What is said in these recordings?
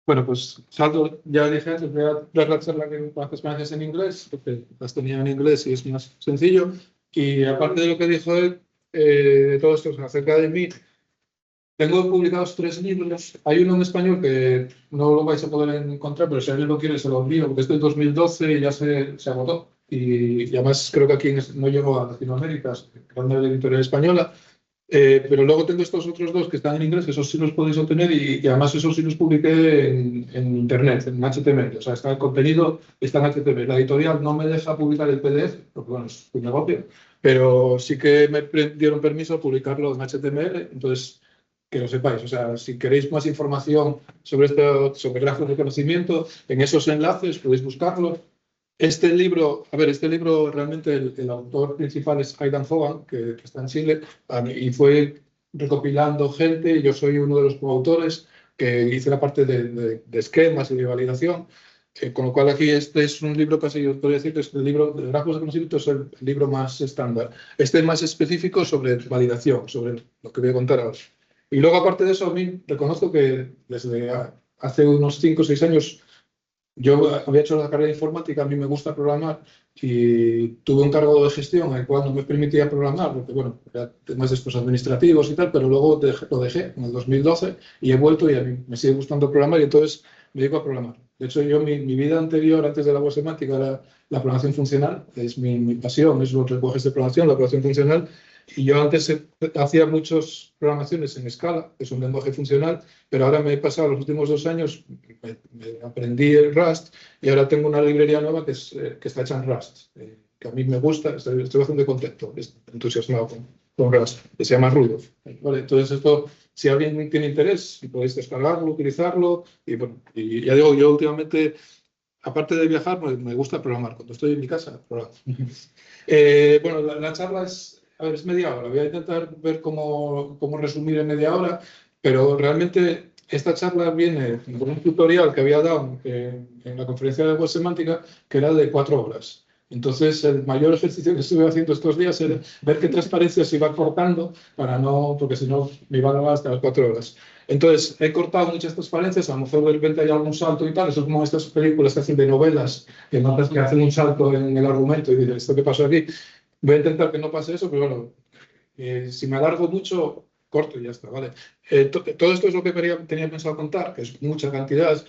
Bueno, pues salto, ya dije antes, voy a dar la charla con las experiencias en inglés, porque las tenía en inglés y es más sencillo. Y aparte de lo que dijo él, de todo esto acerca de mí, tengo publicados 3 libros. Hay uno en español que no lo vais a poder encontrar, pero si alguien lo quiere se lo envío, porque es del 2012 y ya se agotó. Y además creo que aquí no llegó a Latinoamérica, es una editorial española. Pero luego tengo estos otros dos que están en inglés, que esos sí los podéis obtener y además esos sí los publiqué en Internet, en HTML. O sea, está el contenido, está en HTML. La editorial no me deja publicar el PDF, porque bueno, es un negocio, pero sí que me dieron permiso a publicarlo en HTML. Entonces, que lo sepáis. O sea, si queréis más información sobre esto, sobre grafos de conocimiento, en esos enlaces podéis buscarlos. Este libro realmente el autor principal es Aidan Hogan, que está en Chile, y fue recopilando gente. Yo soy uno de los coautores que hice la parte de esquemas y de validación. Con lo cual aquí este es un libro casi, yo podría decir que es el libro de grafos de conocimiento, es el libro más estándar. Este es más específico sobre validación, sobre lo que voy a contar ahora. Y luego, aparte de eso, a mí reconozco que desde hace unos 5 o 6 años yo había hecho la carrera de informática, a mí me gusta programar y tuve un cargo de gestión en el cual no me permitía programar, porque bueno, era temas después administrativos y tal, pero luego lo dejé en el 2012 y he vuelto y a mí me sigue gustando programar y entonces me dedico a programar. De hecho, yo mi vida anterior, antes de la web semántica, era la programación funcional, es mi pasión, es los lenguajes de programación, la programación funcional. Y yo antes hacía muchas programaciones en Scala, que es un lenguaje funcional, pero ahora me he pasado los últimos 2 años, me aprendí el Rust y ahora tengo una librería nueva que está hecha en Rust, que a mí me gusta, estoy bastante contento, estoy entusiasmado con Rust, que se llama Rudolph. Vale, entonces esto, si alguien tiene interés, podéis descargarlo, utilizarlo y bueno, y ya digo, yo últimamente, aparte de viajar, me gusta programar. Cuando estoy en mi casa, programo. Bueno, la charla a ver, es media hora. Voy a intentar ver cómo resumir en media hora, pero realmente esta charla viene de un tutorial que había dado en la conferencia de web semántica, que era de 4 horas. Entonces, el mayor ejercicio que estuve haciendo estos días era ver qué transparencias se iba cortando para no, porque si no me iban a dar hasta las 4 horas. Entonces, he cortado muchas transparencias, a lo mejor de repente hay algún salto y tal. Eso es como estas películas que hacen de novelas, que notas que hacen un salto en el argumento y dices, ¿esto qué pasó aquí? Voy a intentar que no pase eso, pero bueno, si me alargo mucho, corto y ya está, ¿vale? Todo esto es lo que tenía pensado contar, que es mucha cantidad.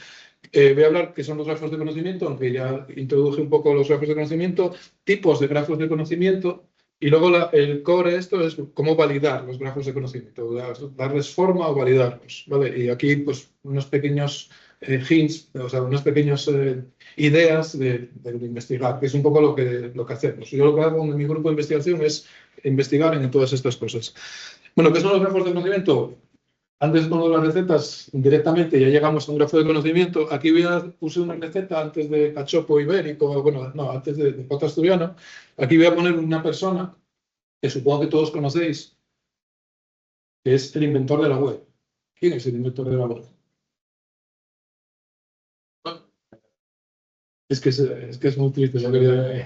Voy a hablar qué son los grafos de conocimiento, aunque ya introduje un poco los grafos de conocimiento, tipos de grafos de conocimiento, y luego el core de esto es cómo validar los grafos de conocimiento, darles forma o validarlos, ¿vale? Y aquí, pues, unos pequeños hints, o sea, unas pequeñas ideas de investigar, que es un poco lo que hacemos. Yo lo que hago en mi grupo de investigación es investigar en todas estas cosas. Bueno, ¿qué son los grafos de conocimiento? Antes con las recetas, directamente ya llegamos a un grafo de conocimiento. Aquí puse una receta antes de cachopo ibérico, bueno, no, antes de pota asturiano. Aquí voy a poner una persona que supongo que todos conocéis, que es el inventor de la web. ¿Quién es el inventor de la web? Es que es muy triste.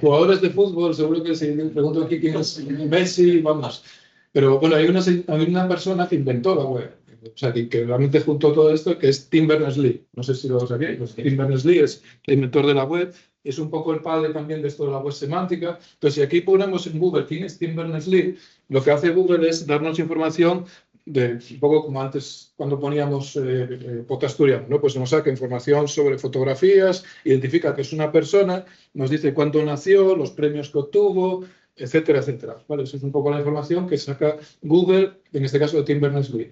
Jugadores de fútbol, seguro que si me pregunto aquí quién es Messi, vamos. Pero bueno, hay una persona que inventó la web. O sea, que realmente juntó todo esto, que es Tim Berners-Lee. No sé si lo sabíais. Pues Tim Berners-Lee es el inventor de la web. Es un poco el padre también de esto de la web semántica. Entonces, si aquí ponemos en Google quién es Tim Berners-Lee, lo que hace Google es darnos información un poco como antes cuando poníamos Pota Asturiano, ¿no? Pues nos saca información sobre fotografías, identifica que es una persona, nos dice cuándo nació, los premios que obtuvo, etcétera, etcétera. ¿Vale? Esa es un poco la información que saca Google, en este caso de Tim Berners-Lee.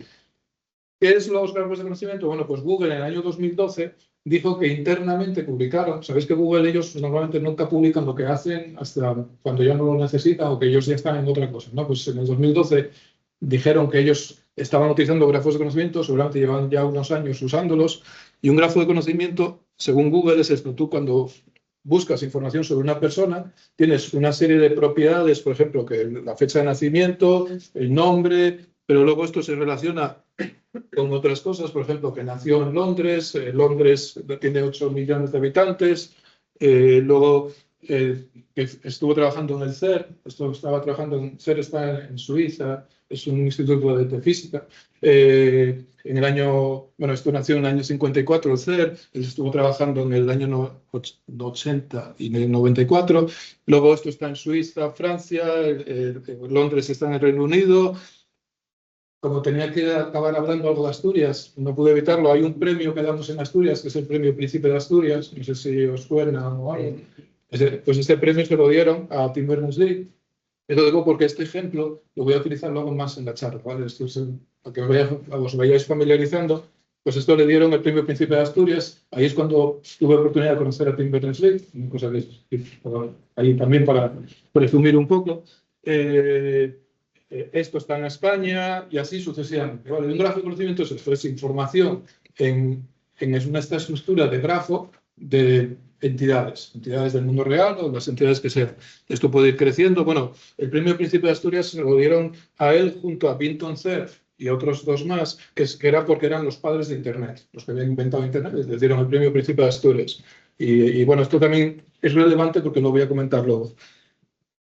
¿Qué es los grafos de conocimiento? Bueno, pues Google en el año 2012 dijo que internamente publicaron, sabéis que Google ellos normalmente nunca publican lo que hacen hasta cuando ya no lo necesitan o que ellos ya están en otra cosa, ¿no? Pues en el 2012 dijeron que ellos estaban utilizando grafos de conocimiento, seguramente llevan ya unos años usándolos, y un grafo de conocimiento, según Google, es esto. Tú cuando buscas información sobre una persona, tienes una serie de propiedades, por ejemplo, que la fecha de nacimiento, el nombre, pero luego esto se relaciona con otras cosas, por ejemplo, que nació en Londres, Londres tiene 8 millones de habitantes, luego que estuvo trabajando en el CERN, estaba trabajando en CERN, está en Suiza, es un instituto de física. En el año, bueno, esto nació en el año 54, el CERN, él estuvo trabajando en el año 80 y en el 94. Luego esto está en Suiza, Francia, Londres está en el Reino Unido. Como tenía que acabar hablando algo de Asturias, no pude evitarlo. Hay un premio que damos en Asturias, que es el premio Príncipe de Asturias, no sé si os suena o algo. Pues este premio se lo dieron a Tim Berners-Lee. Lo digo porque este ejemplo lo voy a utilizar luego más en la charla, ¿vale? Esto es para que os vayáis familiarizando. Pues esto le dieron el premio Príncipe de Asturias. Ahí es cuando tuve oportunidad de conocer a Tim Berners-Lee, una cosa que ahí también para presumir un poco. Esto está en España y así sucesivamente. ¿Vale? Un grafo de conocimiento es esto, es información en esta estructura de grafo de entidades del mundo real o las entidades que sean. Esto puede ir creciendo. Bueno, el premio Príncipe de Asturias se lo dieron a él junto a Vinton Cerf y otros dos más, que era porque eran los padres de Internet, los que habían inventado Internet, les dieron el premio Príncipe de Asturias. Y bueno, esto también es relevante porque lo voy a comentar luego.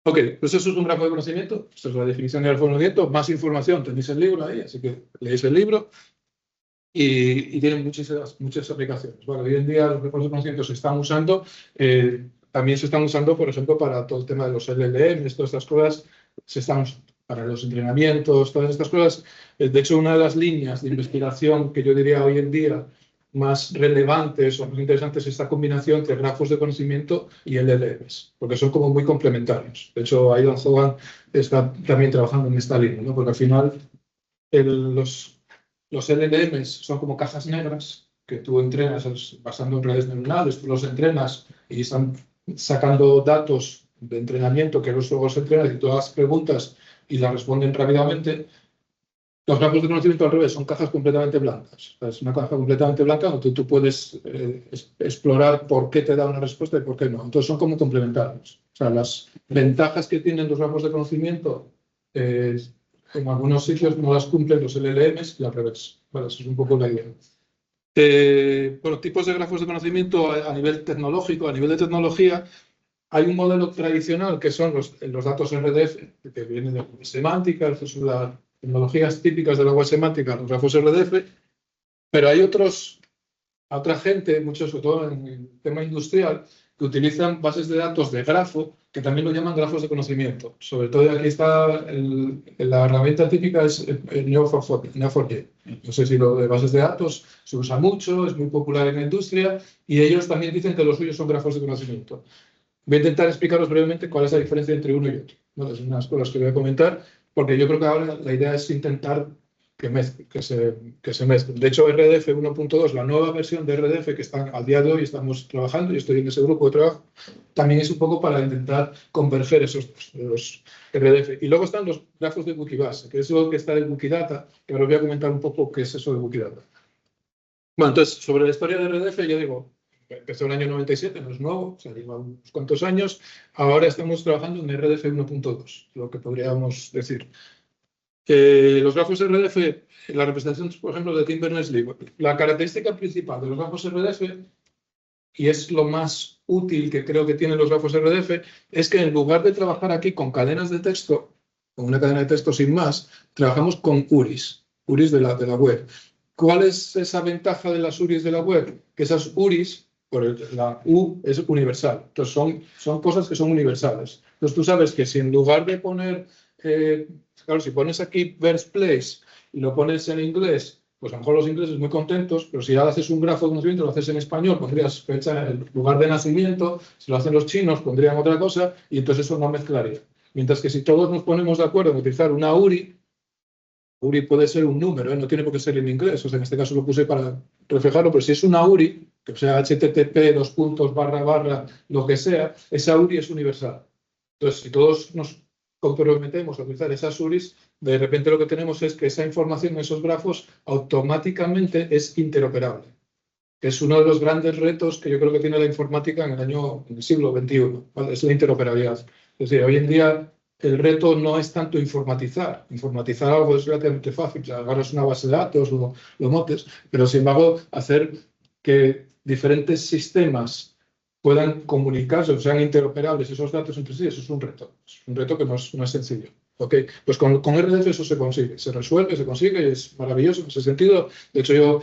Ok, pues eso es un grafo de conocimiento, esta es la definición de grafo de conocimiento, más información tenéis el libro ahí, así que leéis el libro y tienen muchas aplicaciones. Bueno, hoy en día los grafos de conocimiento se están usando, también se están usando, por ejemplo, para todo el tema de los LLMs, todas estas cosas se están usando para los entrenamientos, todas estas cosas. De hecho, una de las líneas de investigación que yo diría hoy en día más relevantes o más interesantes es esta combinación entre grafos de conocimiento y LLMs, porque son como muy complementarios. De hecho, Aidan Hogan está también trabajando en esta línea, ¿no? Porque al final los LLMs son como cajas negras que tú entrenas basando en redes neuronales, tú los entrenas y están sacando datos de entrenamiento que luego se entrenan y todas las preguntas y las responden rápidamente. Los grafos de conocimiento al revés son cajas completamente blancas. Es una caja completamente blanca donde tú puedes explorar por qué te da una respuesta y por qué no. Entonces son como complementarios. O sea, las ventajas que tienen los grafos de conocimiento en algunos sitios no las cumplen los LLMs y al revés. Vale, eso es un poco la idea. Bueno, tipos de grafos de conocimiento a nivel tecnológico, a nivel de tecnología. Hay un modelo tradicional que son los datos RDF, que vienen de semántica, eso son las tecnologías típicas de la web semántica, los grafos RDF, pero hay otra gente, mucho sobre todo en el tema industrial, que utilizan bases de datos de grafo, que también lo llaman grafos de conocimiento. Sobre todo aquí está la herramienta típica es el Neo4j. No sé si lo de bases de datos se usa mucho, es muy popular en la industria, y ellos también dicen que los suyos son grafos de conocimiento. Voy a intentar explicaros brevemente cuál es la diferencia entre uno y otro. ¿No? Son unas cosas que voy a comentar, porque yo creo que ahora la idea es intentar que se mezclen. De hecho, RDF 1.2, la nueva versión de RDF que está al día de hoy, estamos trabajando, y estoy en ese grupo de trabajo, también es un poco para intentar converger esos los RDF. Y luego están los grafos de Wikibase, que es lo que está de Wikidata, que ahora os voy a comentar un poco qué es eso de Wikidata. Bueno, entonces, sobre la historia de RDF, yo digo, empezó en el año 97, no es nuevo, o sea, lleva unos cuantos años. Ahora estamos trabajando en RDF 1.2, lo que podríamos decir. Los grafos RDF, la representación, por ejemplo, de Tim Berners-Lee, la característica principal de los grafos RDF, y es lo más útil que creo que tienen los grafos RDF, es que en lugar de trabajar aquí con cadenas de texto, con una cadena de texto sin más, trabajamos con URIs de la web. ¿Cuál es esa ventaja de las URIs de la web? Que esas URIs, la U es universal. Entonces son cosas que son universales. Entonces tú sabes que si en lugar de poner, claro, si pones aquí Verse Place y lo pones en inglés, pues a lo mejor los ingleses muy contentos, pero si ya haces un grafo de conocimiento, lo haces en español, pondrías fecha en lugar de nacimiento, si lo hacen los chinos, pondrían otra cosa, y entonces eso no mezclaría. Mientras que si todos nos ponemos de acuerdo en utilizar una URI puede ser un número, no tiene por qué ser en inglés, o sea, en este caso lo puse para reflejarlo, pero si es una URI, que sea HTTP, // lo que sea, esa URI es universal. Entonces, si todos nos comprometemos a utilizar esas URIs, de repente lo que tenemos es que esa información en esos grafos automáticamente es interoperable, que es uno de los grandes retos que yo creo que tiene la informática en el siglo XXI, ¿vale? Es la interoperabilidad. Es decir, hoy en día el reto no es tanto informatizar. Informatizar algo es relativamente fácil. O sea, agarras una base de datos, lo montes, pero sin embargo, hacer que diferentes sistemas puedan comunicarse o sean interoperables esos datos entre sí, eso es un reto. Es un reto que no es sencillo. ¿Ok? Pues con RDF eso se consigue, se resuelve, se consigue y es maravilloso en ese sentido. De hecho, yo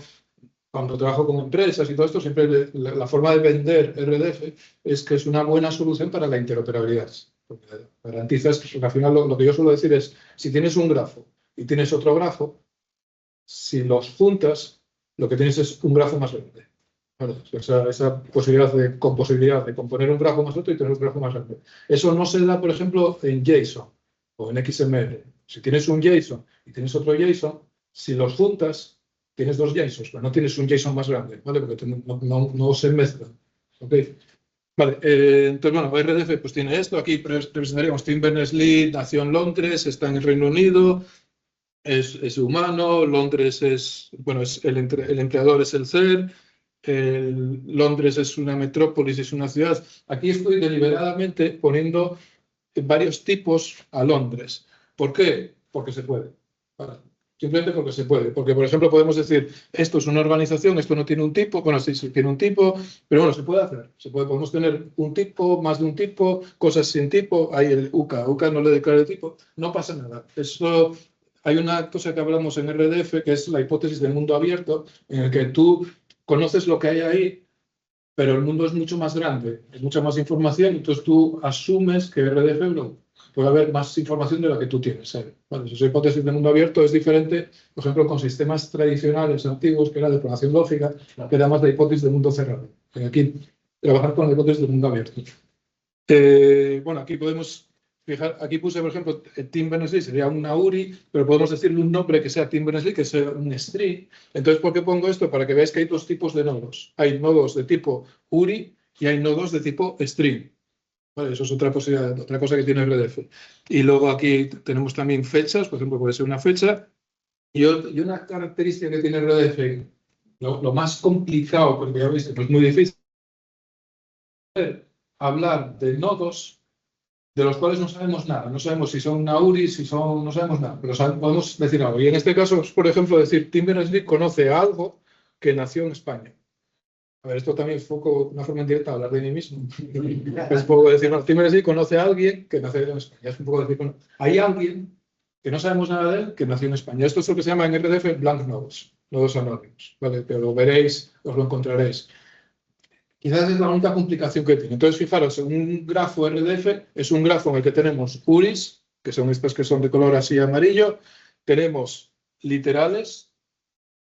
cuando trabajo con empresas y todo esto, siempre la forma de vender RDF es que es una buena solución para la interoperabilidad. Porque garantizas que al final lo que yo suelo decir es, si tienes un grafo y tienes otro grafo, si los juntas, lo que tienes es un grafo más grande. ¿Vale? Esa posibilidad de componer un grafo más alto y tener un grafo más grande. Eso no se da, por ejemplo, en JSON o en XML. Si tienes un JSON y tienes otro JSON, si los juntas, tienes dos JSONs, pero no tienes un JSON más grande, ¿vale? Porque no se mezclan. ¿Okay? Vale, entonces, bueno, RDF pues tiene esto. Aquí presentaríamos Tim Berners-Lee, nació en Londres, está en el Reino Unido, es humano, Londres es, bueno, el empleador es el CER, Londres es una metrópolis, es una ciudad. Aquí estoy deliberadamente poniendo varios tipos a Londres. ¿Por qué? Porque se puede. Vale. Simplemente porque se puede. Porque, por ejemplo, podemos decir, esto es una organización, esto no tiene un tipo, bueno, sí tiene un tipo, pero bueno, se puede hacer. Podemos tener un tipo, más de un tipo, cosas sin tipo. Hay el UCA. UCA no le declara el tipo. No pasa nada. Eso, hay una cosa que hablamos en RDF, que es la hipótesis del mundo abierto, en el que tú conoces lo que hay ahí, pero el mundo es mucho más grande, es mucha más información, entonces tú asumes que RDF puede haber más información de la que tú tienes. Bueno, esa hipótesis de mundo abierto es diferente, por ejemplo, con sistemas tradicionales antiguos, que era de programación lógica, que era más la hipótesis de mundo cerrado. Aquí, trabajar con la hipótesis de mundo abierto. Bueno, aquí podemos fijar, aquí puse, por ejemplo, Tim Berners-Lee sería una URI, pero podemos decirle un nombre que sea Tim Berners-Lee, que sea un string. Entonces, ¿por qué pongo esto? Para que veáis que hay dos tipos de nodos. Hay nodos de tipo URI y hay nodos de tipo string. Vale, eso es otra posibilidad, otra cosa que tiene RDF. Y luego aquí tenemos también fechas, por ejemplo, puede ser una fecha. Y una característica que tiene RDF, lo más complicado, porque ya veis que es muy difícil, hablar de nodos de los cuales no sabemos nada. No sabemos si son Nauri, no sabemos nada, pero podemos decir algo. Y en este caso, por ejemplo, decir, Tim Berners-Lee conoce a algo que nació en España. A ver, esto también es un poco una forma indirecta de hablar de mí mismo. Es un poco decir, no, Tim Berners-Lee conoce a alguien que nació en España. Es un poco decir, bueno, hay alguien que no sabemos nada de él que nació en España. Esto es lo que se llama en RDF blank nodes, nodos anónimos. ¿Vale? Pero lo veréis, os lo encontraréis. Quizás es la única complicación que tiene. Entonces, fijaros, un grafo RDF es un grafo en el que tenemos URIs, que son estas que son de color así amarillo, tenemos literales,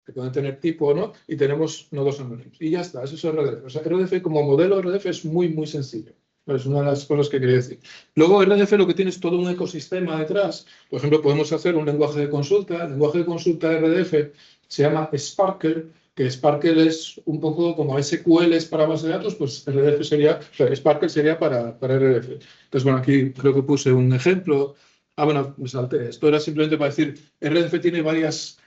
que pueden tener tipo o no, y tenemos nodos anónimos. Y ya está, eso es RDF. O sea, RDF como modelo RDF es muy, muy sencillo. Es una de las cosas que quería decir. Luego, RDF lo que tiene es todo un ecosistema detrás. Por ejemplo, podemos hacer un lenguaje de consulta. El lenguaje de consulta de RDF se llama Sparkle, que Sparkle es un poco como SQL es para base de datos, pues RDF sería, o sea, Sparkle sería para RDF. Entonces, bueno, aquí creo que puse un ejemplo. Bueno, me salté. Esto era simplemente para decir, RDF tiene varias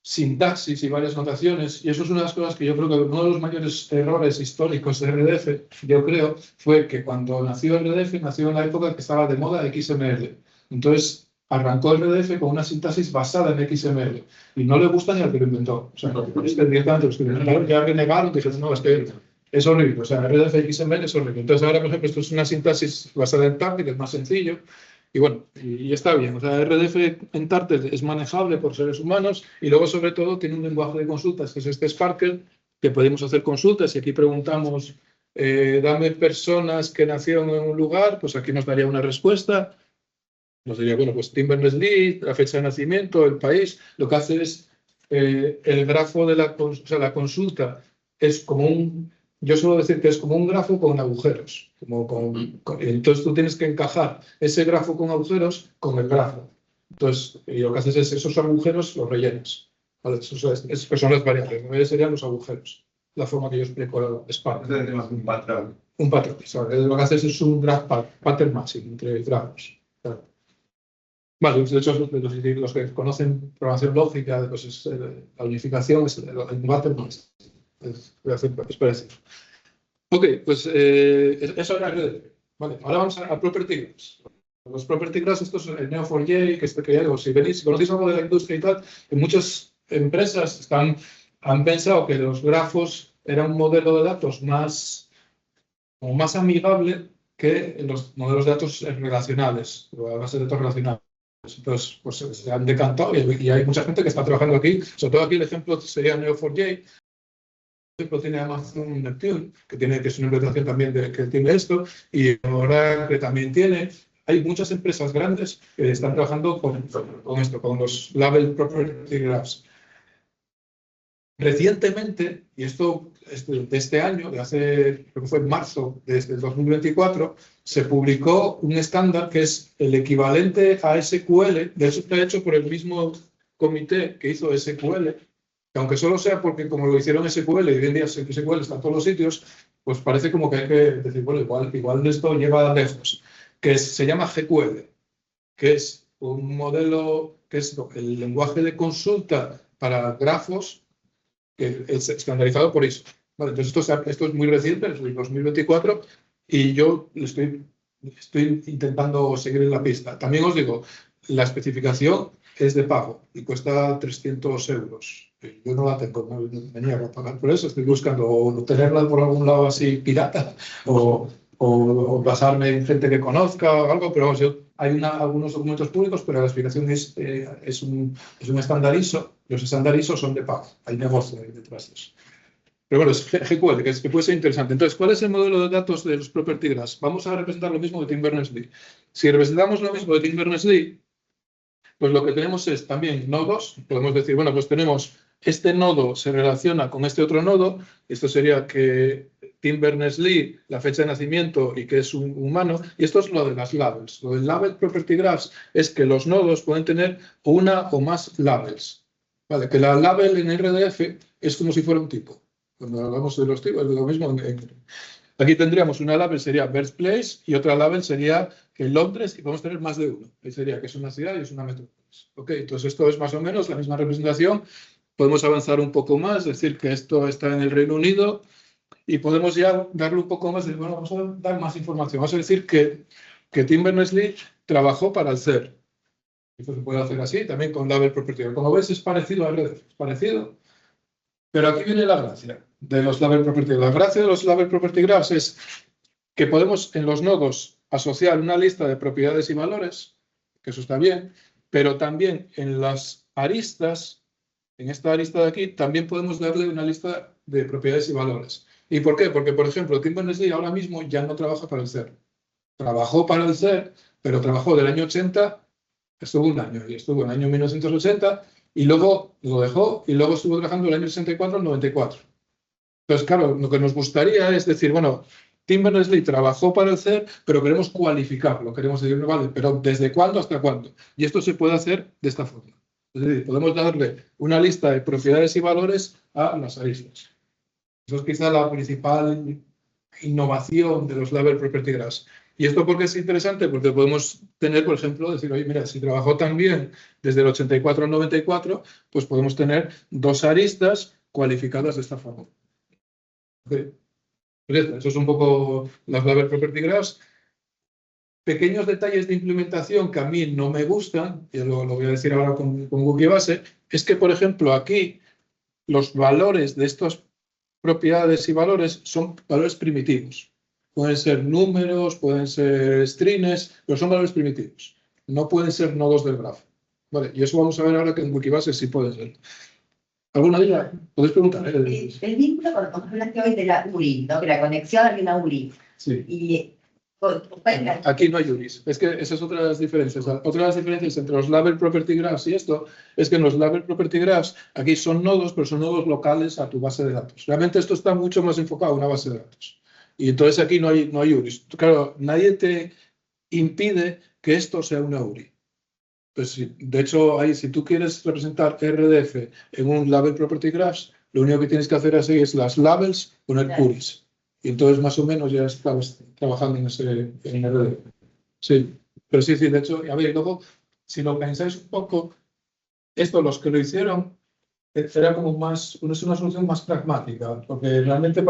sintaxis y varias notaciones, y eso es una de las cosas que yo creo que uno de los mayores errores históricos de RDF, yo creo, fue que cuando nació RDF, nació en la época que estaba de moda XML. Entonces, arrancó RDF con una sintaxis basada en XML, y no le gusta ni al que lo inventó. O sea, es que directamente los que lo inventaron ya renegaron, dijeron, no, es que es horrible, o sea, RDF XML es horrible. Entonces, ahora, por ejemplo, esto es una sintaxis basada en Target, es más sencillo, y bueno, y está bien. O sea, RDF en Turtle es manejable por seres humanos y luego, sobre todo, tiene un lenguaje de consultas, que es este Sparkle, que podemos hacer consultas y aquí preguntamos, dame personas que nacieron en un lugar, pues aquí nos daría una respuesta. Nos diría, bueno, pues Tim Berners-Lee, la fecha de nacimiento, el país. Lo que hace es, el grafo de la consulta es como yo suelo decir que es como un grafo con agujeros. Entonces tú tienes que encajar ese grafo con agujeros con el grafo. Entonces, y lo que haces es esos agujeros los rellenas. ¿Vale? Esas son las variables. ¿No? Serían los agujeros. La forma que yo explico Spark. Un patrón. Un patrón. ¿Sabes? Lo que haces es un graph pattern matching entre grafos. Claro. Vale, de hecho, los que conocen programación lógica, pues es, la unificación es el pattern matching. Es parecido. Ok, pues eso era RDF. Vale, ahora vamos a Property Graphs. Los Property Graphs, esto es el Neo4j, si conocéis algo de la industria y tal, en muchas empresas han pensado que los grafos eran un modelo de datos más amigable que los modelos de datos relacionales, o a base de datos relacionales. Entonces, pues se han decantado y hay mucha gente que está trabajando aquí. Sobre todo aquí el ejemplo sería Neo4j. Por ejemplo, tiene Amazon Neptune, que es una implementación también que tiene esto, y ahora que también tiene. Hay muchas empresas grandes que están trabajando con esto, con los Label Property Graphs. Recientemente, y esto es de este año, creo que fue en marzo del 2024, se publicó un estándar que es el equivalente a SQL. De hecho, está hecho por el mismo comité que hizo SQL, que aunque solo sea porque como lo hicieron SQL y hoy en día SQL está en todos los sitios, pues parece como que hay que decir, bueno, igual esto lleva lejos, se llama GQL, que es un modelo, que es el lenguaje de consulta para grafos, que es estandarizado por ISO. Vale, entonces esto es muy reciente, es del 2024, y yo estoy intentando seguir en la pista. También os digo, la especificación es de pago y cuesta 300 euros. Yo no la tengo, me niego a pagar por eso. Estoy buscando o tenerla por algún lado así pirata o basarme en gente que conozca o algo, pero vamos, hay algunos documentos públicos, pero la explicación es un estándar ISO. Los estándar ISO son de pago, hay negocio detrás de eso. Pero bueno, es GQL, que puede ser interesante. Entonces, ¿cuál es el modelo de datos de los Property Graphs? Vamos a representar lo mismo de Tim Berners-Lee. Si representamos lo mismo de Tim Berners-Lee, pues lo que tenemos es también nodos. Podemos decir, bueno, pues tenemos este nodo se relaciona con este otro nodo. Esto sería que Tim Berners-Lee, la fecha de nacimiento y que es un humano. Y esto es lo de las labels. Lo del Label Property Graphs es que los nodos pueden tener una o más labels. Vale, que la label en RDF es como si fuera un tipo. Cuando hablamos de los tipos, es lo mismo. Aquí tendríamos una label, sería birthplace, y otra label sería que Londres, y podemos tener más de uno. Ahí sería que es una ciudad y es una metrópolis. ¿Ok? Entonces esto es más o menos la misma representación. Podemos avanzar un poco más, decir que esto está en el Reino Unido, y podemos ya darle un poco más, bueno, vamos a dar más información. Vamos a decir que Tim Berners-Lee trabajó para el CER. Esto se puede hacer así, también con label property. Como ves, es parecido a RDF, es parecido. Pero aquí viene la gracia de los Label Property Graphs. La gracia de los Label Property Graphs es que podemos en los nodos asociar una lista de propiedades y valores, que eso está bien, pero también en las aristas, en esta arista de aquí, también podemos darle una lista de propiedades y valores. ¿Y por qué? Porque, por ejemplo, Tim Berners-Lee ahora mismo ya no trabaja para el CER. Trabajó para el CER, pero trabajó del año 80, estuvo un año, y estuvo en el año 1980, y luego lo dejó, y luego estuvo trabajando del año 64 al 94. Entonces, claro, lo que nos gustaría es decir, bueno, Tim Berners-Lee trabajó para el CER, pero queremos cualificarlo, queremos decir, vale, pero ¿desde cuándo hasta cuándo? Y esto se puede hacer de esta forma. Es decir, podemos darle una lista de propiedades y valores a las aristas. Eso es quizá la principal innovación de los Label Property Graphs. ¿Y esto por qué es interesante? Porque podemos tener, por ejemplo, decir, oye, mira, si trabajó tan bien desde el 84 al 94, pues podemos tener dos aristas cualificadas de esta forma. Okay. Pues eso es un poco las Label Property Graphs. Pequeños detalles de implementación que a mí no me gustan, y lo voy a decir ahora con Wikibase, es que, por ejemplo, aquí los valores de estas propiedades y valores son valores primitivos. Pueden ser números, pueden ser strings, pero son valores primitivos. No pueden ser nodos del grafo. Vale, y eso vamos a ver ahora que en Wikibase sí puede ser. ¿Alguna duda? Podéis preguntar. El vínculo, cuando hablaste hoy de la URI, ¿no? Que la conexión hay una URI. Sí. Y, aquí no hay URIs. Es que esas son otras diferencias. Otra de las diferencias entre los Label Property Graphs y esto es que en los Label Property Graphs aquí son nodos, pero son nodos locales a tu base de datos. Realmente esto está mucho más enfocado a una base de datos. Y entonces aquí no hay URIs. Claro, nadie te impide que esto sea una URI. Pues, de hecho, si tú quieres representar RDF en un Label Property Graphs, lo único que tienes que hacer así es las labels, poner URIs. Y entonces más o menos ya estás trabajando en RDF. Sí, pero sí, de hecho, a ver, luego, si lo pensáis un poco, los que lo hicieron, era como más, es una solución más pragmática, porque realmente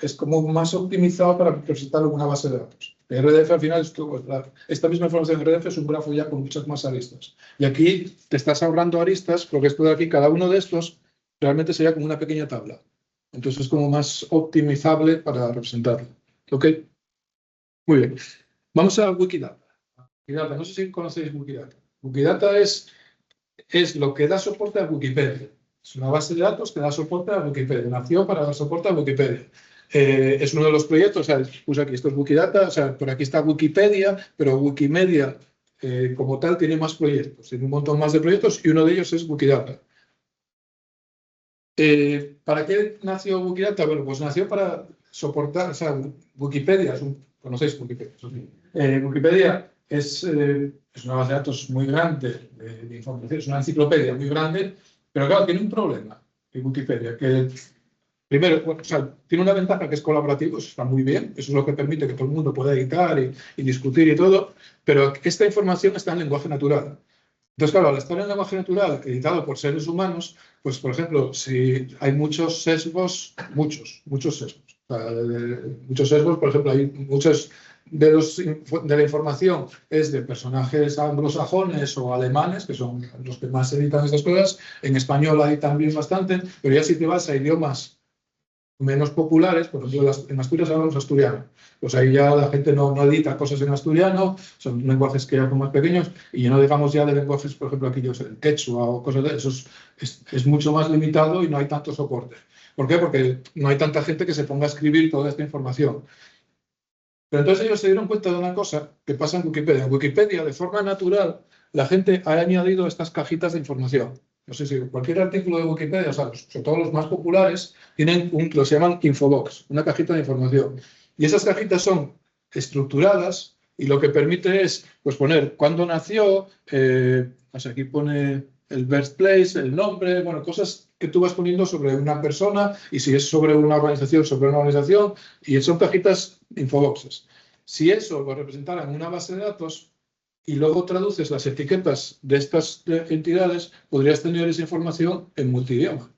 es como más optimizado para representar alguna base de datos. RDF al final, esta misma información de RDF es un grafo ya con muchas más aristas. Y aquí te estás ahorrando aristas, porque esto de aquí, cada uno de estos, realmente sería como una pequeña tabla. Entonces es como más optimizable para representarlo. ¿Ok? Muy bien. Vamos a Wikidata. No sé si conocéis Wikidata. Wikidata es lo que da soporte a Wikipedia. Es una base de datos que da soporte a Wikipedia. Nació para dar soporte a Wikipedia. Es uno de los proyectos, o sea, puse aquí, esto es Wikidata, o sea, por aquí está Wikipedia, pero Wikimedia como tal tiene más proyectos, tiene un montón más de proyectos y uno de ellos es Wikidata. ¿Para qué nació Wikidata? Bueno, pues nació para soportar, o sea, Wikipedia, conocéis Wikipedia, Wikipedia es una base de datos muy grande de información, es una enciclopedia muy grande, pero claro, tiene un problema en Wikipedia, que primero, bueno, o sea, tiene una ventaja que es colaborativo, eso está muy bien, eso es lo que permite que todo el mundo pueda editar y discutir y todo, pero esta información está en lenguaje natural. Entonces, claro, al estar en lenguaje natural, editado por seres humanos, pues, por ejemplo, si hay muchos sesgos, muchos sesgos. O sea, muchos sesgos, por ejemplo, hay muchos de la información es de personajes anglosajones o alemanes, que son los que más editan estas cosas. En español hay también bastante, pero ya si te vas a idiomas menos populares, por ejemplo, en Asturias hablamos asturiano. Pues ahí ya la gente no edita cosas en asturiano, son lenguajes que ya son más pequeños, y ya no digamos ya de lenguajes, por ejemplo, aquí yo sé, el quechua o cosas de eso, es mucho más limitado y no hay tanto soporte. ¿Por qué? Porque no hay tanta gente que se ponga a escribir toda esta información. Pero entonces ellos se dieron cuenta de una cosa que pasa en Wikipedia. En Wikipedia, de forma natural, la gente ha añadido estas cajitas de información. No sé si cualquier artículo de Wikipedia, o sea, sobre todo los más populares, tienen lo que se llaman infobox, una cajita de información. Y esas cajitas son estructuradas y lo que permite es pues, poner cuándo nació, aquí pone el birthplace, el nombre, bueno, cosas que tú vas poniendo sobre una persona y si es sobre una organización, y son cajitas infoboxes. Si eso lo representara en una base de datos y luego traduces las etiquetas de estas entidades, podrías tener esa información en multidioma.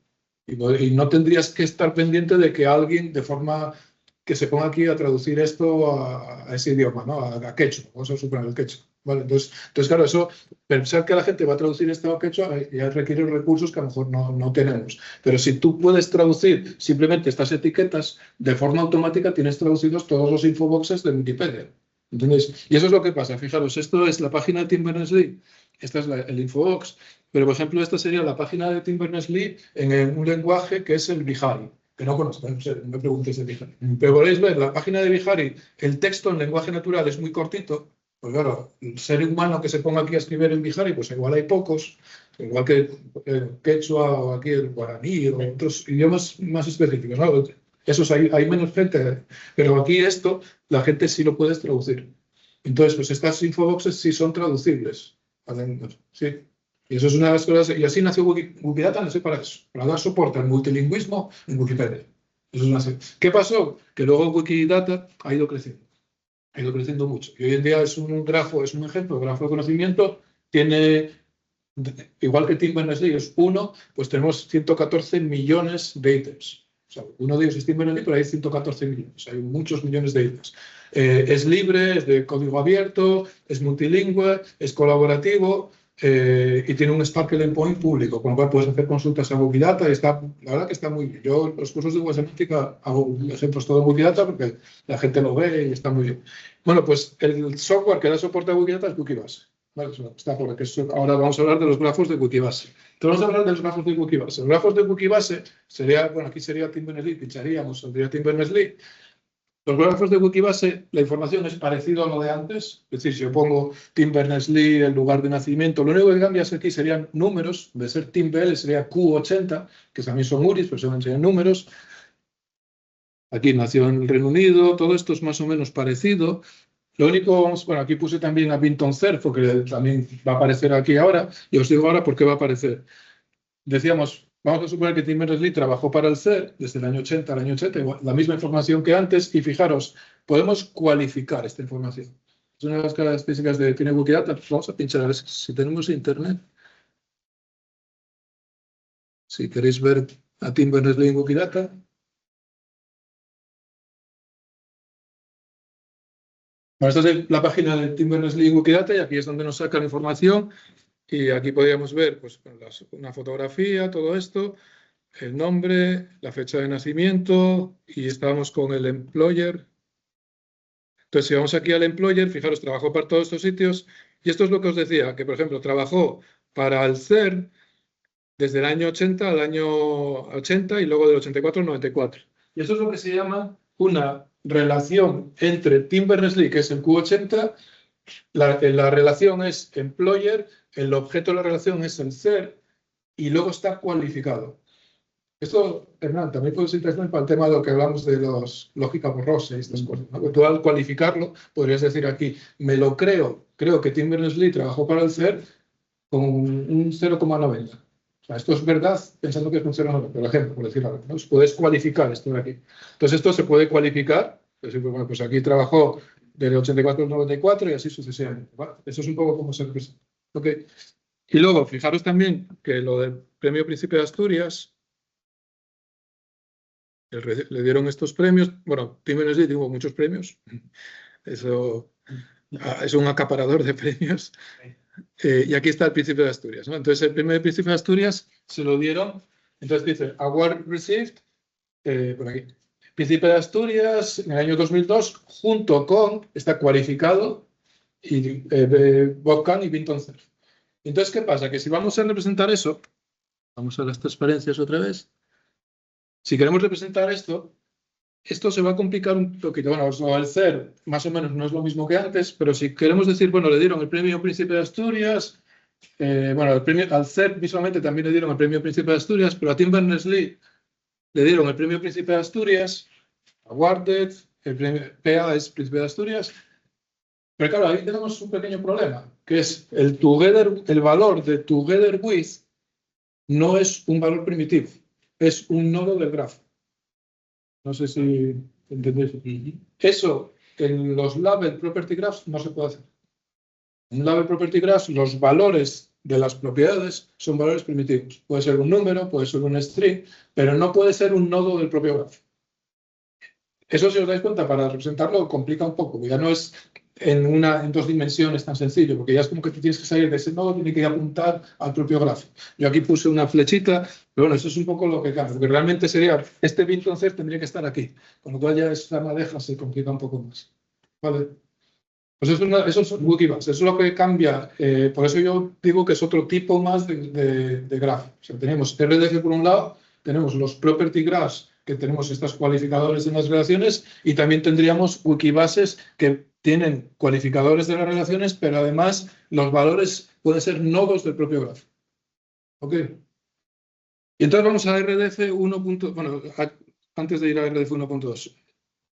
Y no tendrías que estar pendiente de que alguien de forma que se ponga aquí a traducir esto a ese idioma, ¿no? A quechua, vamos a suponer el quechua. ¿Vale? Entonces, claro, eso, pensar que la gente va a traducir esto a quechua ya requiere recursos que a lo mejor no tenemos. Pero si tú puedes traducir simplemente estas etiquetas, de forma automática tienes traducidos todos los infoboxes de Wikipedia. ¿Entendéis? Y eso es lo que pasa. Fijaros, esto es la página de Tim Berners-Lee, esta es el infobox, pero por ejemplo esta sería la página de Tim Berners-Lee en un lenguaje que es el Bihari, que no conozco, no sé, no me preguntes de Bihari. Pero podéis ver, la página de Bihari, el texto en lenguaje natural es muy cortito, pues claro, el ser humano que se ponga aquí a escribir en Bihari, pues igual hay pocos, igual que el quechua o aquí el guaraní o otros idiomas más específicos, ¿no? Esos hay menos gente, pero aquí esto, la gente sí lo puedes traducir. Entonces, pues estas infoboxes sí son traducibles. Sí. Y eso es una de las cosas, y así nació Wikidata, no sé para eso, para dar soporte al multilingüismo en Wikipedia. Eso es una. ¿Qué pasó? Que luego Wikidata ha ido creciendo mucho. Y hoy en día es un grafo, es un ejemplo, de grafo de conocimiento, tiene, igual que Tim Berners-Lee es uno, pues tenemos 114 millones de ítems. O sea, uno de ellos es Tim Berners-Lee, pero hay 114 millones, hay muchos millones de ítems. Es libre, es de código abierto, es multilingüe, es colaborativo y tiene un Sparkle Endpoint público, con lo cual puedes hacer consultas a Wikidata y la verdad que está muy bien. Yo los cursos de web semántica hago ejemplos todo en Wikidata porque la gente lo ve y está muy bien. Bueno, pues el software que da soporte a Wikidata es Wikibase. Vale, está por aquí. Ahora vamos a hablar de los grafos de Wikibase. Entonces vamos a hablar de los grafos de Wikibase. Los grafos de Wikibase sería, bueno, aquí sería Tim Berners-Lee, pincharíamos, saldría Tim Berners-Lee. Los grafos de Wikibase, la información es parecida a lo de antes. Es decir, si yo pongo Tim Berners-Lee, el lugar de nacimiento, lo único que cambia es que aquí serían números. De ser Tim BL sería Q80, que también son URIs, pero serían números. Aquí nació en el Reino Unido, todo esto es más o menos parecido. Lo único, bueno, aquí puse también a Vinton Cerf, porque también va a aparecer aquí ahora, y os digo ahora por qué va a aparecer. Decíamos, vamos a suponer que Tim Berners-Lee trabajó para el CER desde el año 80 al año 80, igual, la misma información que antes, y fijaros, podemos cualificar esta información. Es una de las características de tiene Wikidata. Vamos a pinchar a ver si tenemos internet. Si queréis ver a Tim Berners-Lee en Wikidata. Bueno, esta es la página de Tim Berners-Lee en Wikidata y aquí es donde nos saca la información. Y aquí podríamos ver pues, una fotografía, todo esto, el nombre, la fecha de nacimiento y estábamos con el employer. Entonces, si vamos aquí al employer, fijaros, trabajó para todos estos sitios. Y esto es lo que os decía, que por ejemplo, trabajó para el CERN desde el año 80 al año 80 y luego del 84 al 94. Y eso es lo que se llama una relación entre Tim Berners-Lee, que es el Q80, la relación es employer, el objeto de la relación es el CERN y luego está cualificado. Esto, Hernán, también puede ser interesante para el tema de lo que hablamos de los lógica borrosa y estas cosas, ¿no? Tú al cualificarlo podrías decir aquí, me lo creo que Tim Berners-Lee trabajó para el CERN con un 0,90. O sea, esto es verdad pensando que es un 0,90, por ejemplo, por decir algo, ¿no? Puedes cualificar esto de aquí. Entonces esto se puede cualificar, bueno, pues aquí trabajó del 84 al 94 y así sucesivamente, ¿vale? Eso es un poco como se representa. Okay. Y luego, fijaros también que lo del Premio Príncipe de Asturias, le dieron estos premios. Bueno, Tim Berners-Lee tuvo muchos premios. Eso es un acaparador de premios. Y aquí está el Príncipe de Asturias, ¿no? Entonces, el primer Príncipe de Asturias se lo dieron. Entonces dice, Award received, por aquí. Príncipe de Asturias en el año 2002, junto con, está cualificado, y Bob Kahn y Vinton Cerf. Entonces, ¿qué pasa? Que si vamos a representar eso, vamos a las transparencias otra vez. Si queremos representar esto se va a complicar un poquito. Bueno, el CER más o menos no es lo mismo que antes, pero si queremos decir, bueno, le dieron el premio Príncipe de Asturias, bueno, al CER visualmente también le dieron el premio Príncipe de Asturias, pero a Tim Berners-Lee le dieron el premio Príncipe de Asturias, awarded, el premio PA es Príncipe de Asturias, pero claro, ahí tenemos un pequeño problema, que es el valor de together with no es un valor primitivo, es un nodo del grafo. No sé si entendéis. Eso en los label property graphs no se puede hacer. En un label property graph los valores de las propiedades son valores primitivos. Puede ser un número, puede ser un string, pero no puede ser un nodo del propio grafo. Eso, si os dais cuenta, para representarlo complica un poco. Ya no es en 2 dimensiones tan sencillo, porque ya es como que tú tienes que salir de ese nodo, tiene que apuntar al propio grafo. Yo aquí puse una flechita, pero bueno, eso es un poco lo que cambia, porque realmente sería, este Vinton Cerf tendría que estar aquí, con lo cual ya esa madeja se complica un poco más. ¿Vale? Pues eso es Wikibase, eso es lo que cambia, por eso yo digo que es otro tipo más de grafo. O sea, tenemos RDF por un lado, tenemos los property graphs, que tenemos estos cualificadores en las relaciones, y también tendríamos Wikibases que tienen cualificadores de las relaciones, pero además los valores pueden ser nodos del propio grafo. ¿Ok? Y entonces vamos a RDF 1. Bueno, antes de ir a RDF 1.2.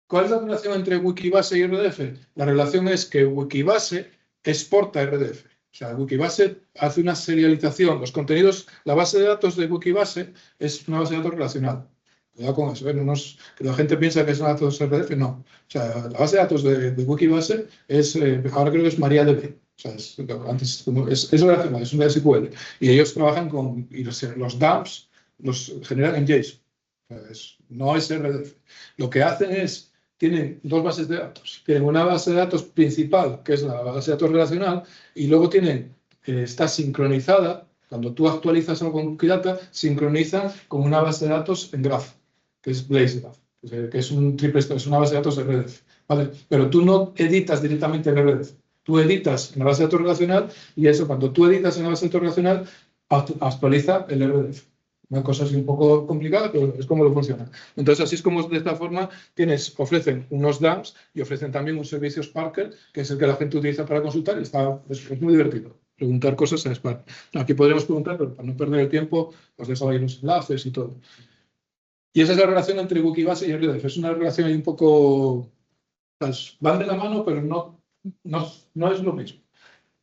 ¿Cuál es la relación entre Wikibase y RDF? La relación es que Wikibase exporta RDF. O sea, Wikibase hace una serialización. Los contenidos, la base de datos de Wikibase es una base de datos relacional. Cuidado con eso, que la gente piensa que es una datos RDF, no. O sea, la base de datos de Wikibase es, ahora creo que es MariaDB. O sea, es relacional, es un SQL. Y ellos trabajan con, y los dumps los generan en JSON. No es RDF. Lo que hacen es, tienen 2 bases de datos. Tienen una base de datos principal, que es la base de datos relacional, y luego está sincronizada, cuando tú actualizas algo con Wikidata, sincroniza con una base de datos en grafo, que es BlazeGraph, que es un triple, es una base de datos de RDF. ¿Vale? Pero tú no editas directamente en RDF. Tú editas en la base de datos relacional, y eso, cuando tú editas en la base de datos relacional, actualiza el RDF. Una cosa así un poco complicada, pero es como lo funciona. Entonces, así es como de esta forma ofrecen unos DAMs y ofrecen también un servicio Sparker, que es el que la gente utiliza para consultar y es muy divertido. Preguntar cosas en Spark. Aquí podríamos preguntar, pero para no perder el tiempo, os dejo ahí los enlaces y todo. Y esa es la relación entre Wikibase y RDF. Es una relación ahí un poco... Pues, van de la mano, pero no es lo mismo.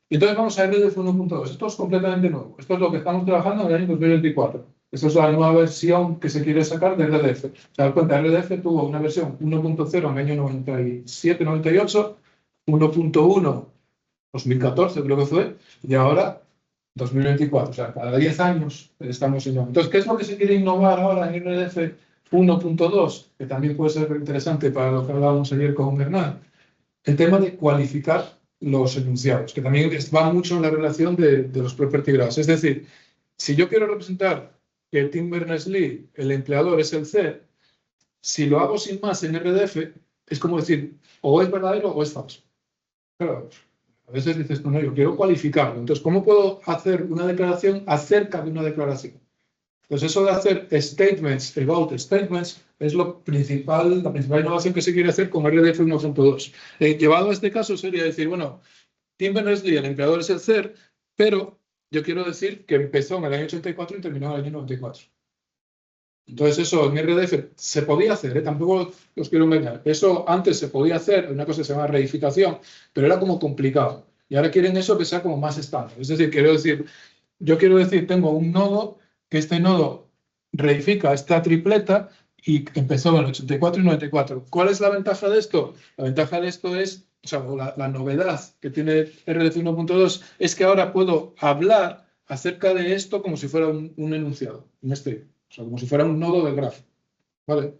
Y entonces vamos a RDF 1.2. Esto es completamente nuevo. Esto es lo que estamos trabajando en el año 2024. Esta es la nueva versión que se quiere sacar de RDF. Se da cuenta, RDF tuvo una versión 1.0 en el año 97-98, 1.1 2014 creo que fue, y ahora 2024. O sea, cada 10 años estamos innovando. Entonces, ¿qué es lo que se quiere innovar ahora en RDF 1.2? Que también puede ser interesante para lo que hablábamos ayer con Hernán. El tema de cualificar los enunciados, que también va mucho en la relación de los property graphs. Es decir, si yo quiero representar que Tim Berners-Lee, el empleador, es el C, si lo hago sin más en RDF, es como decir, o es verdadero o es falso. Claro, a veces dices, no, yo quiero cualificarlo. Entonces, ¿cómo puedo hacer una declaración acerca de una declaración? Pues eso de hacer statements about statements es la principal innovación que se quiere hacer con RDF 1.2. Llevado a este caso sería decir, bueno, Tim Berners-Lee, el empleador es el CER, pero yo quiero decir que empezó en el año 84 y terminó en el año 94. Entonces eso en RDF se podía hacer, tampoco os quiero engañar. Eso antes se podía hacer, una cosa que se llama reificación, pero era como complicado. Y ahora quieren eso que sea como más estándar. Es decir, yo quiero decir, tengo un nodo, que este nodo reifica esta tripleta y empezó en el 84 y 94. ¿Cuál es la ventaja de esto? La ventaja de esto es, o sea, la novedad que tiene RDF 1.2 es que ahora puedo hablar acerca de esto como si fuera un enunciado, o sea, como si fuera un nodo del grafo. ¿Vale?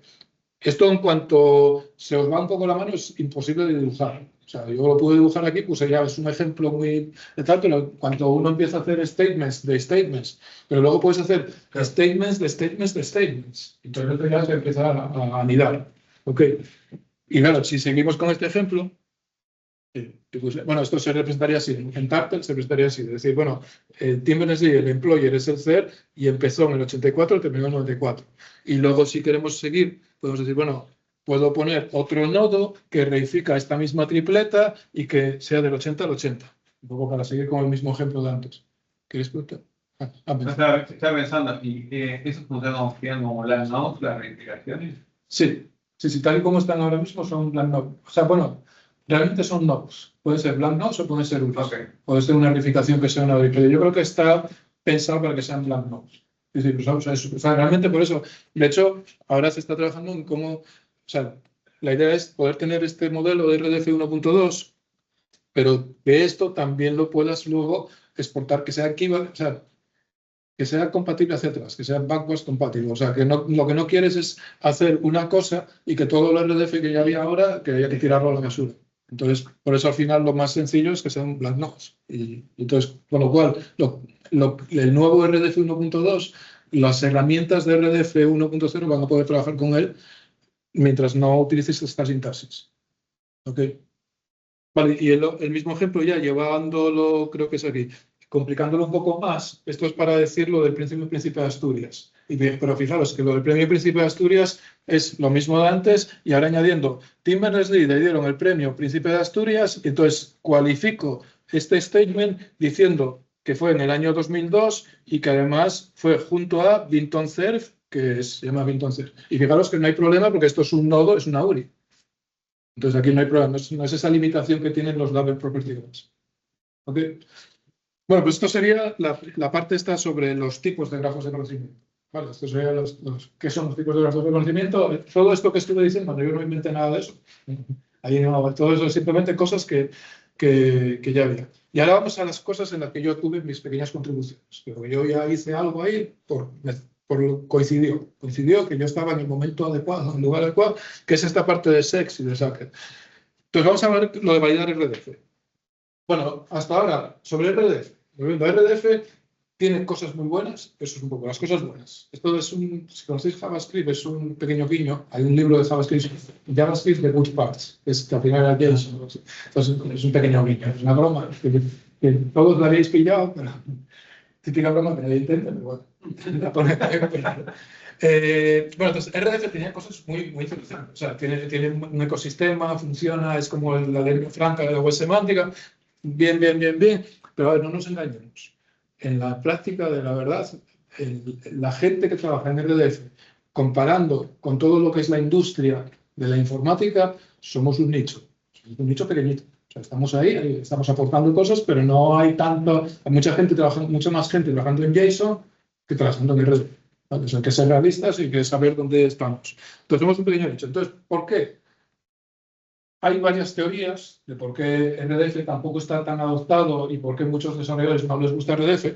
Esto en cuanto se os va un poco la mano es imposible de dibujar. O sea, yo lo puedo dibujar aquí, pues ya es un ejemplo muy de tal, pero cuando uno empieza a hacer statements de statements, pero luego puedes hacer statements de statements de statements. Entonces ya se empieza a anidar. ¿Ok? Y claro, si seguimos con este ejemplo, bueno, esto se representaría así, en Turtle se representaría así, es decir, bueno, Tim Berners-Lee, el employer es el CER y empezó en el 84 y terminó en el 94. Y luego si queremos seguir, podemos decir, bueno, puedo poner otro nodo que reifica esta misma tripleta y que sea del 80 al 80. Un poco para seguir con el mismo ejemplo de antes. ¿Quieres preguntar? Estaba pensando, ¿y eso funciona como las nodes, las reivindicaciones? Sí, tal y como están ahora mismo son blank nodes. O sea, bueno, realmente son nodes. Pueden ser blank nodes o pueden ser URIs. Okay. Puede ser una reificación que sea una URI, pero yo creo que está pensado para que sean blank nodes. Es decir, o sea, realmente por eso, de hecho, ahora se está trabajando en cómo, o sea, la idea es poder tener este modelo de RDF 1.2, pero de esto también lo puedas luego exportar, que sea equivalente, o sea, que sea compatible hacia atrás, que sea backwards compatible. O sea, que no, lo que no quieres es hacer una cosa y que todo el RDF que ya había ahora, que haya que tirarlo a la basura. Entonces, por eso al final lo más sencillo es que sean black nodes. Y entonces, con lo cual, el nuevo RDF 1.2, las herramientas de RDF 1.0 van a poder trabajar con él mientras no utilices esta sintaxis. ¿Ok? Vale, y el mismo ejemplo ya llevándolo, creo que es aquí, complicándolo un poco más, esto es para decir lo del Premio Príncipe de Asturias. Pero fijaros que lo del Premio Príncipe de Asturias es lo mismo de antes y ahora añadiendo, Tim Berners-Lee le dieron el Premio Príncipe de Asturias, y entonces cualifico este statement diciendo que fue en el año 2002 y que además fue junto a Vinton Cerf, que se llama Vinton Cerf. Y fijaros que no hay problema porque esto es un nodo, es una URI. Entonces aquí no hay problema, no es esa limitación que tienen los double property graphs. ¿Okay? Bueno, pues esto sería la parte esta sobre los tipos de grafos de conocimiento. Vale, esto sería ¿qué son los tipos de grafos de conocimiento? Todo esto que estuve diciendo, yo no inventé nada de eso. Ahí no, todo eso es simplemente cosas que ya había. Y ahora vamos a las cosas en las que yo tuve mis pequeñas contribuciones. Pero yo ya hice algo ahí coincidió que yo estaba en el momento adecuado, en el lugar adecuado, que es esta parte de SEX y de Sacker. Entonces vamos a ver lo de validar RDF. Bueno, hasta ahora, sobre RDF. Volviendo a RDF, tiene cosas muy buenas, eso es un poco las cosas buenas. Esto es si conocéis JavaScript, es un pequeño guiño. Hay un libro de JavaScript de Good Parts, que es que al final era Jason. Entonces es un pequeño guiño, es una broma que todos la habéis pillado, pero típica broma que nadie entiende, pero bueno. Bueno, entonces RDF tenía cosas muy, muy interesantes. O sea, tiene un ecosistema, funciona, es como la lengua franca de la web semántica. Bien. Pero a ver, no nos engañemos. En la práctica de la verdad, la gente que trabaja en RDF, comparando con todo lo que es la industria de la informática, somos un nicho pequeñito. O sea, estamos ahí, estamos aportando cosas, pero no hay tanto, hay mucha más gente trabajando en JSON que trabajando en RDF. ¿Vale? Hay que ser realistas y hay que saber dónde estamos. Entonces, somos un pequeño nicho. Entonces, ¿por qué? Hay varias teorías de por qué RDF tampoco está tan adoptado y por qué muchos desarrolladores no les gusta RDF,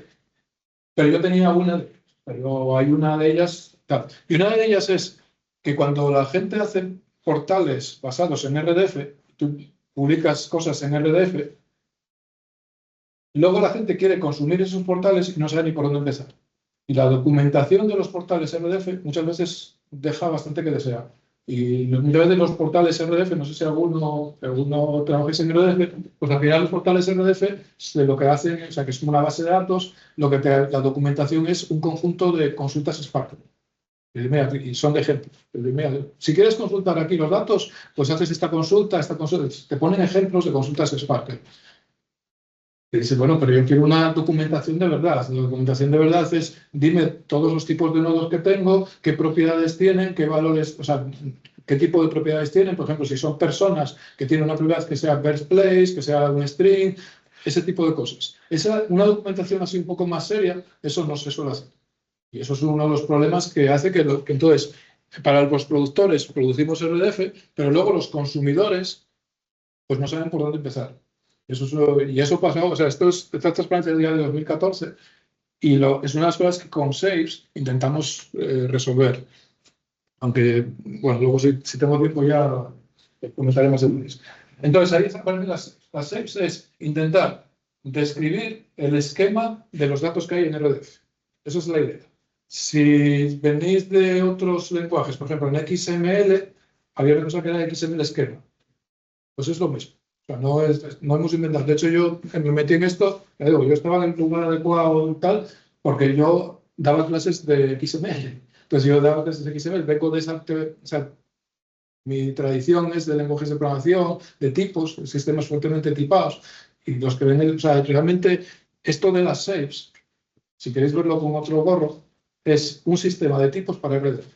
pero yo tenía hay una de ellas, tal. Y una de ellas es que cuando la gente hace portales basados en RDF, tú publicas cosas en RDF, luego la gente quiere consumir esos portales y no sabe ni por dónde empezar. Y la documentación de los portales RDF muchas veces deja bastante que desear. Y muchas veces los portales RDF, no sé si alguno trabajáis en RDF, pues al final los portales RDF lo que hacen, o sea, que es como una base de datos, la documentación es un conjunto de consultas Spark. Y son de ejemplos. Mira, si quieres consultar aquí los datos, pues haces esta consulta, te ponen ejemplos de consultas Spark. Y dices, bueno, pero yo quiero una documentación de verdad. La documentación de verdad es, dime todos los tipos de nodos que tengo, qué propiedades tienen, qué valores, o sea, qué tipo de propiedades tienen. Por ejemplo, si son personas que tienen una propiedad que sea birthplace, que sea un string, ese tipo de cosas. Una documentación así un poco más seria, eso no se suele hacer. Y eso es uno de los problemas que hace que entonces, para los productores producimos RDF, pero luego los consumidores pues no saben por dónde empezar. Y eso pasó, o sea, esta transparencia del día de 2014 y es una de las cosas que con Saves intentamos resolver. Aunque, bueno, luego si tengo tiempo ya comentaré más detalles. Entonces, ahí aparecen las Saves, es intentar describir el esquema de los datos que hay en RDF. Esa es la idea. Si venís de otros lenguajes, por ejemplo, en XML, había una cosa que era XML esquema. Pues es lo mismo. O sea, no hemos inventado. De hecho, yo me metí en esto, yo estaba en el lugar adecuado y tal, porque yo daba clases de XML. Entonces, yo daba clases de XML, vengo de o sea, mi tradición es de lenguajes de programación, de tipos, de sistemas fuertemente tipados. Y los que ven, o sea, realmente esto de las shapes, si queréis verlo con otro gorro, es un sistema de tipos para RDF.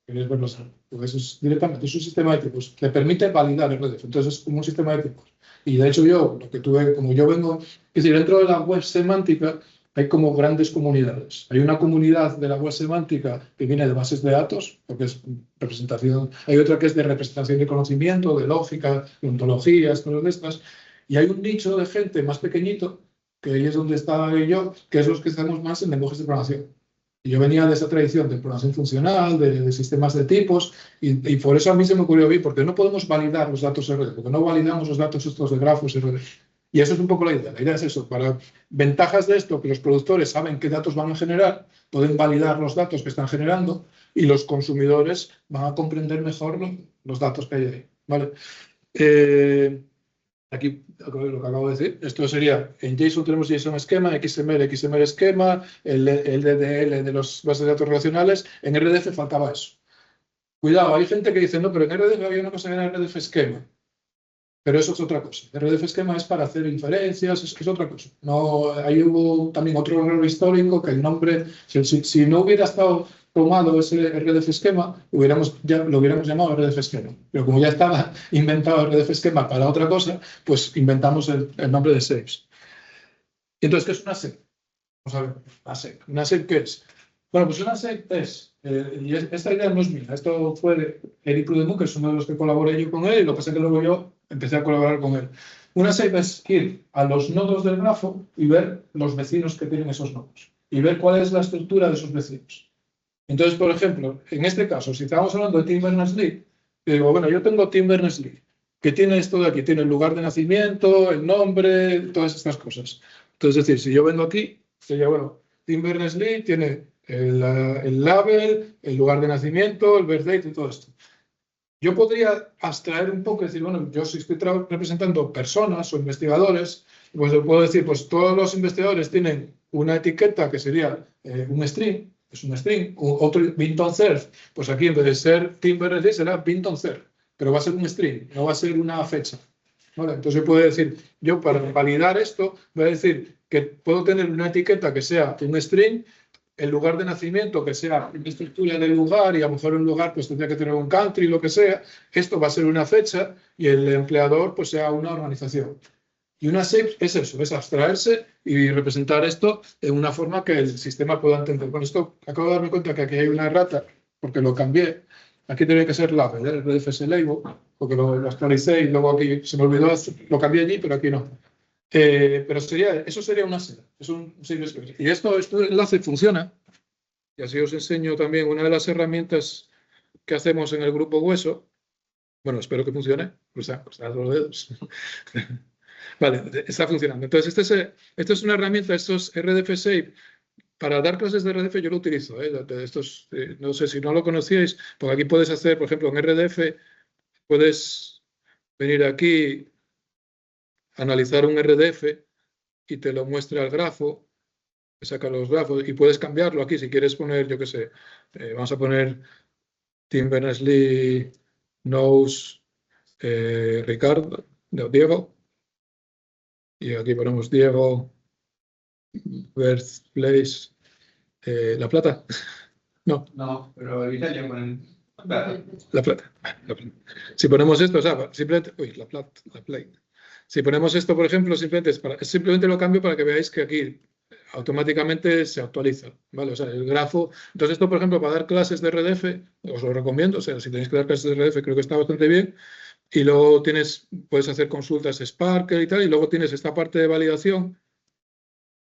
¿Queréis verlo? Pues eso es directamente, es un sistema de tipos que permite validar RDF. Entonces es como un sistema de tipos. Y de hecho yo, lo que tuve, como yo vengo, es decir, dentro de la web semántica hay como grandes comunidades. Hay una comunidad de la web semántica que viene de bases de datos, porque es representación. Hay otra que es de representación de conocimiento, de lógica, de ontologías, cosas de estas. Y hay un nicho de gente más pequeñito, que ahí es donde estaba yo, que es los que estamos más en lenguajes de programación. Y yo venía de esa tradición de programación funcional, de sistemas de tipos, y por eso a mí se me ocurrió, porque no podemos validar los datos RD, porque no validamos los datos estos de grafos RD. Y eso es un poco la idea. La idea es eso, para ventajas de esto, que los productores saben qué datos van a generar, pueden validar los datos que están generando, y los consumidores van a comprender mejor los datos que hay ahí. ¿Vale? Aquí lo que acabo de decir, esto sería, en JSON tenemos JSON esquema, XML, XML esquema, el DDL de las bases de datos relacionales, en RDF faltaba eso. Cuidado, hay gente que dice, no, pero en RDF había una cosa que era RDF esquema, pero eso es otra cosa. RDF esquema es para hacer inferencias, es otra cosa. No, ahí hubo también otro error histórico, que el nombre, si no hubiera estado tomado ese RDF esquema, lo hubiéramos llamado RDF esquema. Pero como ya estaba inventado RDF esquema para otra cosa, pues inventamos el nombre de Saves. Entonces, ¿qué es una SEP? Vamos a ver, una SEP. ¿Una SEP qué es? Bueno, pues una SEP es, y esta idea no es mía, esto fue de Eric Prudemu, que es uno de los que colaboré yo con él, y lo que pasa es que luego yo empecé a colaborar con él. Una SEP es ir a los nodos del grafo y ver los vecinos que tienen esos nodos, y ver cuál es la estructura de esos vecinos. Entonces, por ejemplo, en este caso, si estamos hablando de Tim Berners-Lee, digo, bueno, yo tengo Tim Berners-Lee, que tiene esto de aquí, tiene el lugar de nacimiento, el nombre, todas estas cosas. Entonces, es decir, si yo vengo aquí, sería, bueno, Tim Berners-Lee tiene el label, el lugar de nacimiento, el birth date y todo esto. Yo podría abstraer un poco y decir, bueno, yo si estoy representando personas o investigadores, pues puedo decir, pues todos los investigadores tienen una etiqueta que sería un string, es un string, otro Binton Cerf, pues aquí en vez de ser Tim Berners-Lee será Binton Cerf, pero va a ser un string, no va a ser una fecha. ¿Vale? Entonces puedo decir, yo para validar esto, voy a decir que puedo tener una etiqueta que sea un string, el lugar de nacimiento que sea una estructura del lugar y a lo mejor un lugar pues tendría que tener un country, lo que sea, esto va a ser una fecha y el empleador pues sea una organización. Y una SAPE es eso, es abstraerse y representar esto en una forma que el sistema pueda entender. Con esto acabo de darme cuenta que aquí hay una errata, porque lo cambié. Aquí tiene que ser label, el RDFS label, porque lo actualicé y luego aquí se me olvidó, lo cambié allí, pero aquí no. Pero eso sería una SAPE, es un SAPE. Y este enlace funciona, y así os enseño también una de las herramientas que hacemos en el grupo Hueso. Bueno, espero que funcione, cruzad los dedos. Vale, está funcionando. Entonces, esta es una herramienta, estos RDF Shape, para dar clases de RDF yo lo utilizo. No sé si no lo conocíais, porque aquí puedes hacer, por ejemplo, en RDF puedes venir aquí, analizar un RDF y te lo muestra el grafo, te saca los grafos y puedes cambiarlo aquí si quieres poner, yo qué sé, vamos a poner Tim Berners-Lee knows Ricardo, no, Diego, y aquí ponemos Diego birthplace La Plata. No, No, pero Italia con claro. La Plata. Si ponemos esto, o sea, simplemente, uy, La Plate. Si ponemos esto, por ejemplo, simplemente lo cambio para que veáis que aquí automáticamente se actualiza, ¿vale? O sea, el grafo. Entonces, esto, por ejemplo, para dar clases de RDF, os lo recomiendo. O sea, si tenéis que dar clases de RDF, creo que está bastante bien. Y luego puedes hacer consultas Spark y tal, y luego tienes esta parte de validación.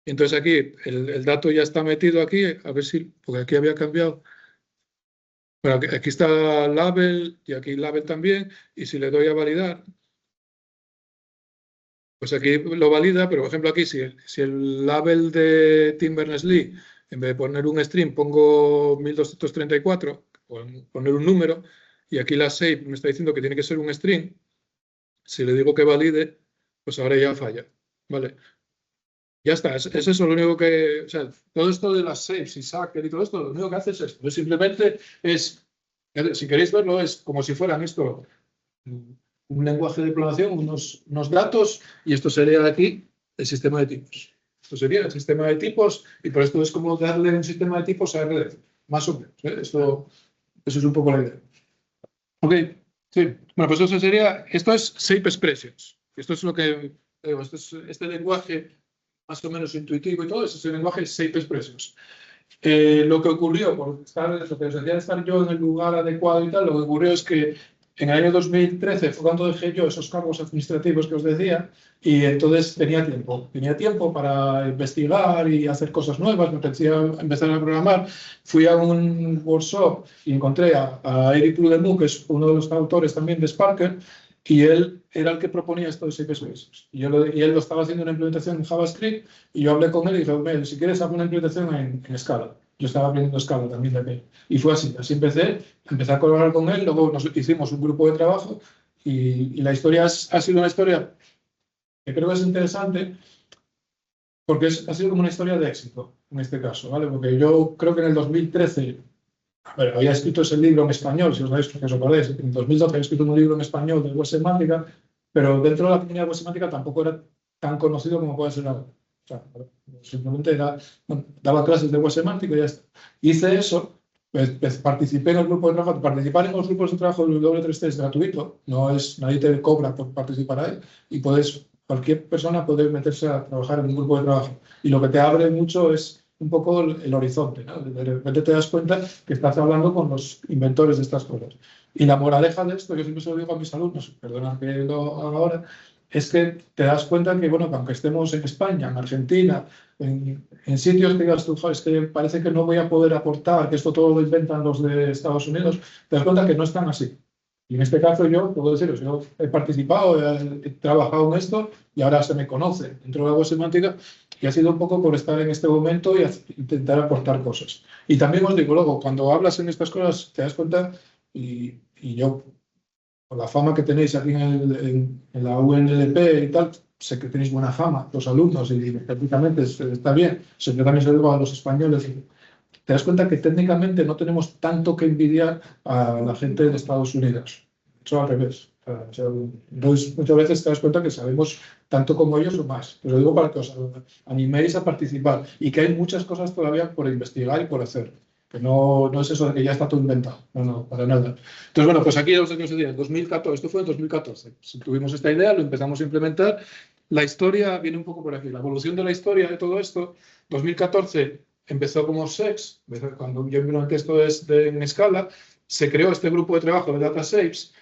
Y entonces aquí el dato ya está metido aquí, a ver si, porque aquí había cambiado. Bueno, aquí está label y aquí label también, y si le doy a validar, pues aquí lo valida, pero por ejemplo aquí si el label de Tim Berners-Lee, en vez de poner un string, pongo 1234, poner un número, y aquí la shape me está diciendo que tiene que ser un string, si le digo que valide, pues ahora ya falla, ¿vale? Ya está, es eso lo único que, o sea, todo esto de las shapes y Sacker y todo esto, lo único que hace es esto, pues simplemente si queréis verlo, es como si fueran esto, un lenguaje de programación, unos datos, y esto sería aquí el sistema de tipos. Esto sería el sistema de tipos, y por esto es como darle un sistema de tipos a RDF, más o menos. Eso es un poco la idea. Ok, sí. Bueno, pues esto es Shape Expressions. Esto es lo que, este lenguaje más o menos intuitivo y todo, es el lenguaje Shape Expressions. Lo que ocurrió, lo que os decía de estar yo en el lugar adecuado y tal, lo que ocurrió es que en el año 2013 fue cuando dejé yo esos cargos administrativos que os decía, y entonces tenía tiempo para investigar y hacer cosas nuevas, me apetecía empezar a programar. Fui a un workshop y encontré a Eric Ludemu, que es uno de los autores también de Sparker, y él era el que proponía esto de Shape Expressions. Y él lo estaba haciendo una implementación en JavaScript, y yo hablé con él y dije, si quieres, haz una implementación en Scala. Yo estaba aprendiendo Scala también de aquello. Y fue así empecé a colaborar con él, luego nos hicimos un grupo de trabajo, y la historia ha sido una historia que creo que es interesante, porque ha sido como una historia de éxito, en este caso, ¿vale? Porque yo creo que en el 2013, había escrito ese libro en español, si os acordáis, en 2012 había escrito un libro en español de web semántica, pero dentro de la comunidad de web semántica tampoco era tan conocido como puede ser ahora. O sea, simplemente daba clases de web semántica y ya está. Hice eso, participé en el grupo de trabajo. Participar en los grupos de trabajo del W3C es gratuito, nadie te cobra por participar ahí, y cualquier persona puede meterse a trabajar en un grupo de trabajo. Y lo que te abre mucho es un poco el horizonte, ¿no? De repente te das cuenta que estás hablando con los inventores de estas cosas. Y la moraleja de esto, yo siempre se lo digo a mis alumnos, perdona que lo haga ahora, es que te das cuenta que, bueno, que aunque estemos en España, en Argentina, en sitios que digas tú, es que parece que no voy a poder aportar, que esto todo lo inventan los de Estados Unidos, te das cuenta que no están así. Y en este caso yo, puedo deciros, yo he participado, he trabajado en esto, y ahora se me conoce dentro de la web semántica, y ha sido un poco por estar en este momento y intentar aportar cosas. Y también os digo, luego, cuando hablas en estas cosas, te das cuenta, y yo, por la fama que tenéis aquí en la UNLP y tal, sé que tenéis buena fama, los alumnos, y prácticamente está bien. Yo también se lo digo a los españoles. Te das cuenta que técnicamente no tenemos tanto que envidiar a la gente de Estados Unidos. Eso al revés. Entonces, muchas veces te das cuenta que sabemos tanto como ellos o más. Os lo digo para que os animéis a participar, y que hay muchas cosas todavía por investigar y por hacer. Que no es eso de que ya está todo inventado. No, para nada. Entonces, bueno, pues aquí os decía, 2014, esto fue en 2014. Tuvimos esta idea, lo empezamos a implementar. La historia viene un poco por aquí. La evolución de la historia de todo esto, 2014 empezó como SEX, cuando yo implementé esto en Scala, se creó este grupo de trabajo de Data Shapes,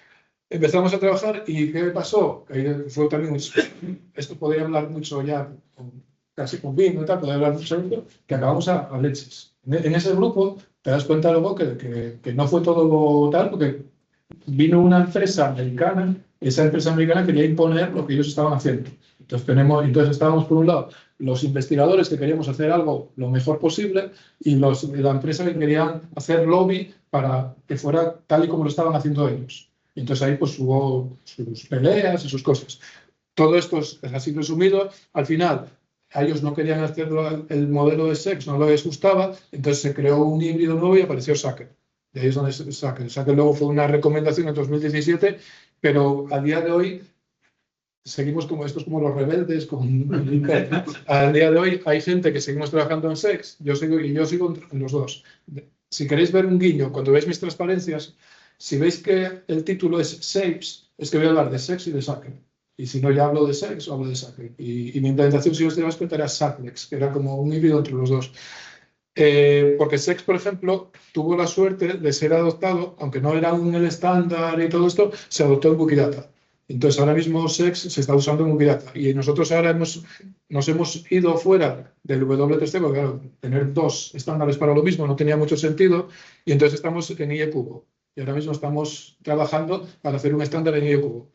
empezamos a trabajar, y ¿qué pasó? Fue también, esto podría hablar mucho ya, casi con vino y tal, podría hablar mucho de esto, que acabamos a leches. En ese grupo te das cuenta luego que no fue todo tal, porque vino una empresa americana, esa empresa americana quería imponer lo que ellos estaban haciendo. Entonces estábamos por un lado los investigadores que queríamos hacer algo lo mejor posible y los de la empresa que querían hacer lobby para que fuera tal y como lo estaban haciendo ellos. Y entonces ahí pues hubo sus peleas y sus cosas. Todo esto es así resumido. Al final, a ellos no querían hacer el modelo de SEX, no les gustaba, entonces se creó un híbrido nuevo y apareció Sacker. De ahí es donde Sacker. Sacker luego fue una recomendación en 2017, pero a día de hoy seguimos como estos, como los rebeldes. Al día de hoy hay gente que seguimos trabajando en SEX, yo sigo en los dos. Si queréis ver un guiño, cuando veis mis transparencias, si veis que el título es Shapes, es que voy a hablar de SEX y de Sacker. Y si no, ya hablo de SEX o hablo de Sacker. Y mi implementación, si os dais cuenta, era Sacklex, que era como un híbrido entre los dos. Porque SEX, por ejemplo, tuvo la suerte de ser adoptado, aunque no era el estándar y todo esto, se adoptó en Wikidata. Entonces, ahora mismo SEX se está usando en Wikidata. Y nosotros ahora nos hemos ido fuera del W3C, porque claro, tener dos estándares para lo mismo no tenía mucho sentido. Y entonces estamos en IE Cubo. Y ahora mismo estamos trabajando para hacer un estándar en IE Cubo.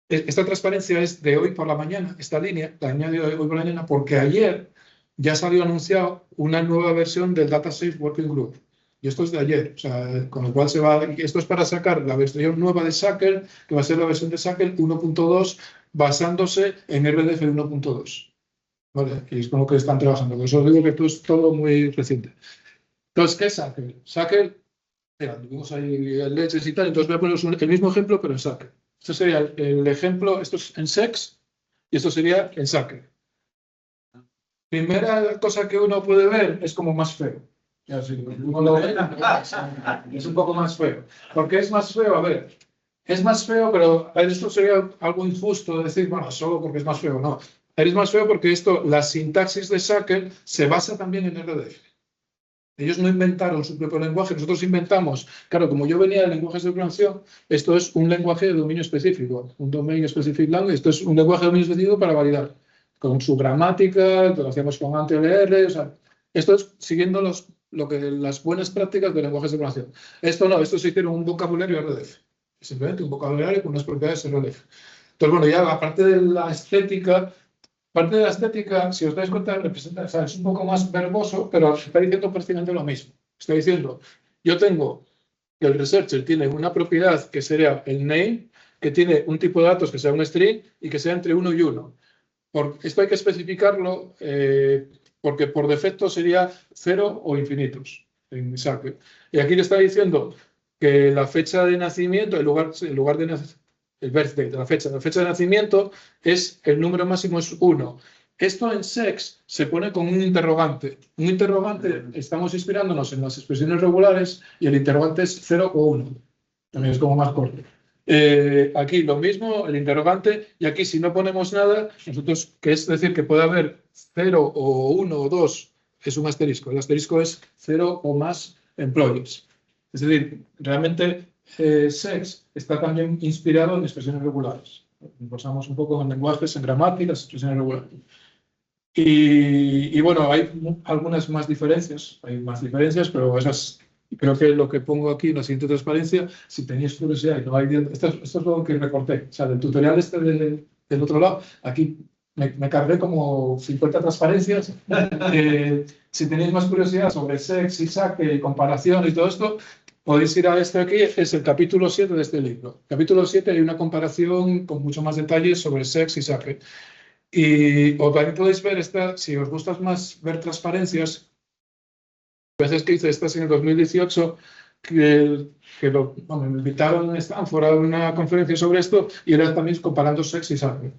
Esta transparencia es de hoy por la mañana, esta línea la añadí hoy por la mañana porque ayer ya salió anunciado una nueva versión del Data Safe Working Group. Y esto es de ayer, o sea, con lo cual esto es para sacar la versión nueva de Sacker, que va a ser la versión de Sacker 1.2, basándose en RDF 1.2. ¿Vale? Y es con lo que están trabajando. Por eso os digo que esto es todo muy reciente. Entonces, ¿qué es Sacker? Sacker, mira, tuvimos ahí el Leches y tal, entonces voy a poneros el mismo ejemplo, pero en Sacker. Esto sería el ejemplo, esto es en SEX y esto sería en Sacker. Primera cosa que uno puede ver es como más feo. Ya, si uno lo ve, es un poco más feo. ¿Por qué es más feo? A ver, es más feo, pero esto sería algo injusto decir, bueno, solo porque es más feo. No, es más feo porque la sintaxis de Sacker se basa también en RDF. Ellos no inventaron su propio lenguaje, nosotros inventamos. Claro, como yo venía de lenguajes de programación, esto es un lenguaje de dominio específico, un Domain Specific Language, esto es un lenguaje de dominio específico para validar, con su gramática, lo hacemos con AntiLR, o sea, esto es siguiendo las buenas prácticas de lenguajes de programación. Esto no, esto se hicieron un vocabulario RDF, simplemente un vocabulario con unas propiedades RDF. Entonces, bueno, ya aparte de la estética, parte de la estética, si os dais cuenta, representa, o sea, es un poco más verboso, pero está diciendo prácticamente lo mismo. Está diciendo, yo tengo que el researcher tiene una propiedad que sería el name, que tiene un tipo de datos que sea un string y que sea entre 1 y 1. Esto hay que especificarlo porque por defecto sería 0 o infinitos en Sacker. Y aquí le está diciendo que la fecha de nacimiento, el lugar de nacimiento, el birthday de la fecha de nacimiento es el número máximo es 1. Esto en SEX se pone con un interrogante. Un interrogante, estamos inspirándonos en las expresiones regulares y el interrogante es 0 o 1. También es como más corto. Aquí lo mismo, el interrogante, y aquí si no ponemos nada, nosotros, que es decir, que puede haber 0 o 1 o 2, es un asterisco. El asterisco es 0 o más employees. Es decir, realmente SEX está también inspirado en expresiones regulares. Nos basamos un poco en lenguajes, en gramáticas, expresiones regulares. Y bueno, hay algunas más diferencias, pero esas creo que lo que pongo aquí en la siguiente transparencia, si tenéis curiosidad y no hay... Esto es lo que recorté, o sea, del tutorial del otro lado, aquí me cargué como 50 transparencias. Si tenéis más curiosidad sobre SEX y SAC, comparación y todo esto, podéis ir a este aquí, es el capítulo 7 de este libro. Capítulo 7 hay una comparación con mucho más detalles sobre SEX y SAC. O también podéis ver si os gusta más ver transparencias, a veces que hice estas en el 2018, me invitaron en Stanford a una conferencia sobre esto y era también comparando SEX y SAC.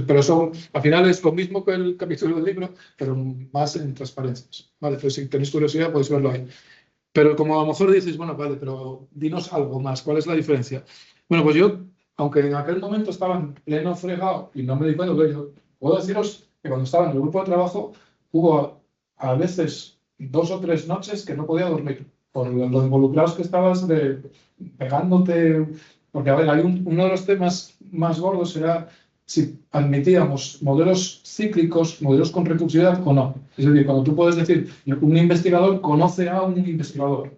Pero al final es lo mismo que el capítulo del libro, pero más en transparencias. Vale, pues si tenéis curiosidad podéis verlo ahí. Pero como a lo mejor dices, bueno, vale, pero dinos algo más, ¿cuál es la diferencia? Bueno, pues yo, aunque en aquel momento estaba en pleno fregado y no me di cuenta de ello, puedo deciros que cuando estaba en el grupo de trabajo hubo a veces 2 o 3 noches que no podía dormir por los involucrados que estabas pegándote. Porque, a ver, uno de los temas más gordos era si admitíamos modelos cíclicos, modelos con recursividad o no. Es decir, cuando tú puedes decir, un investigador conoce a un investigador.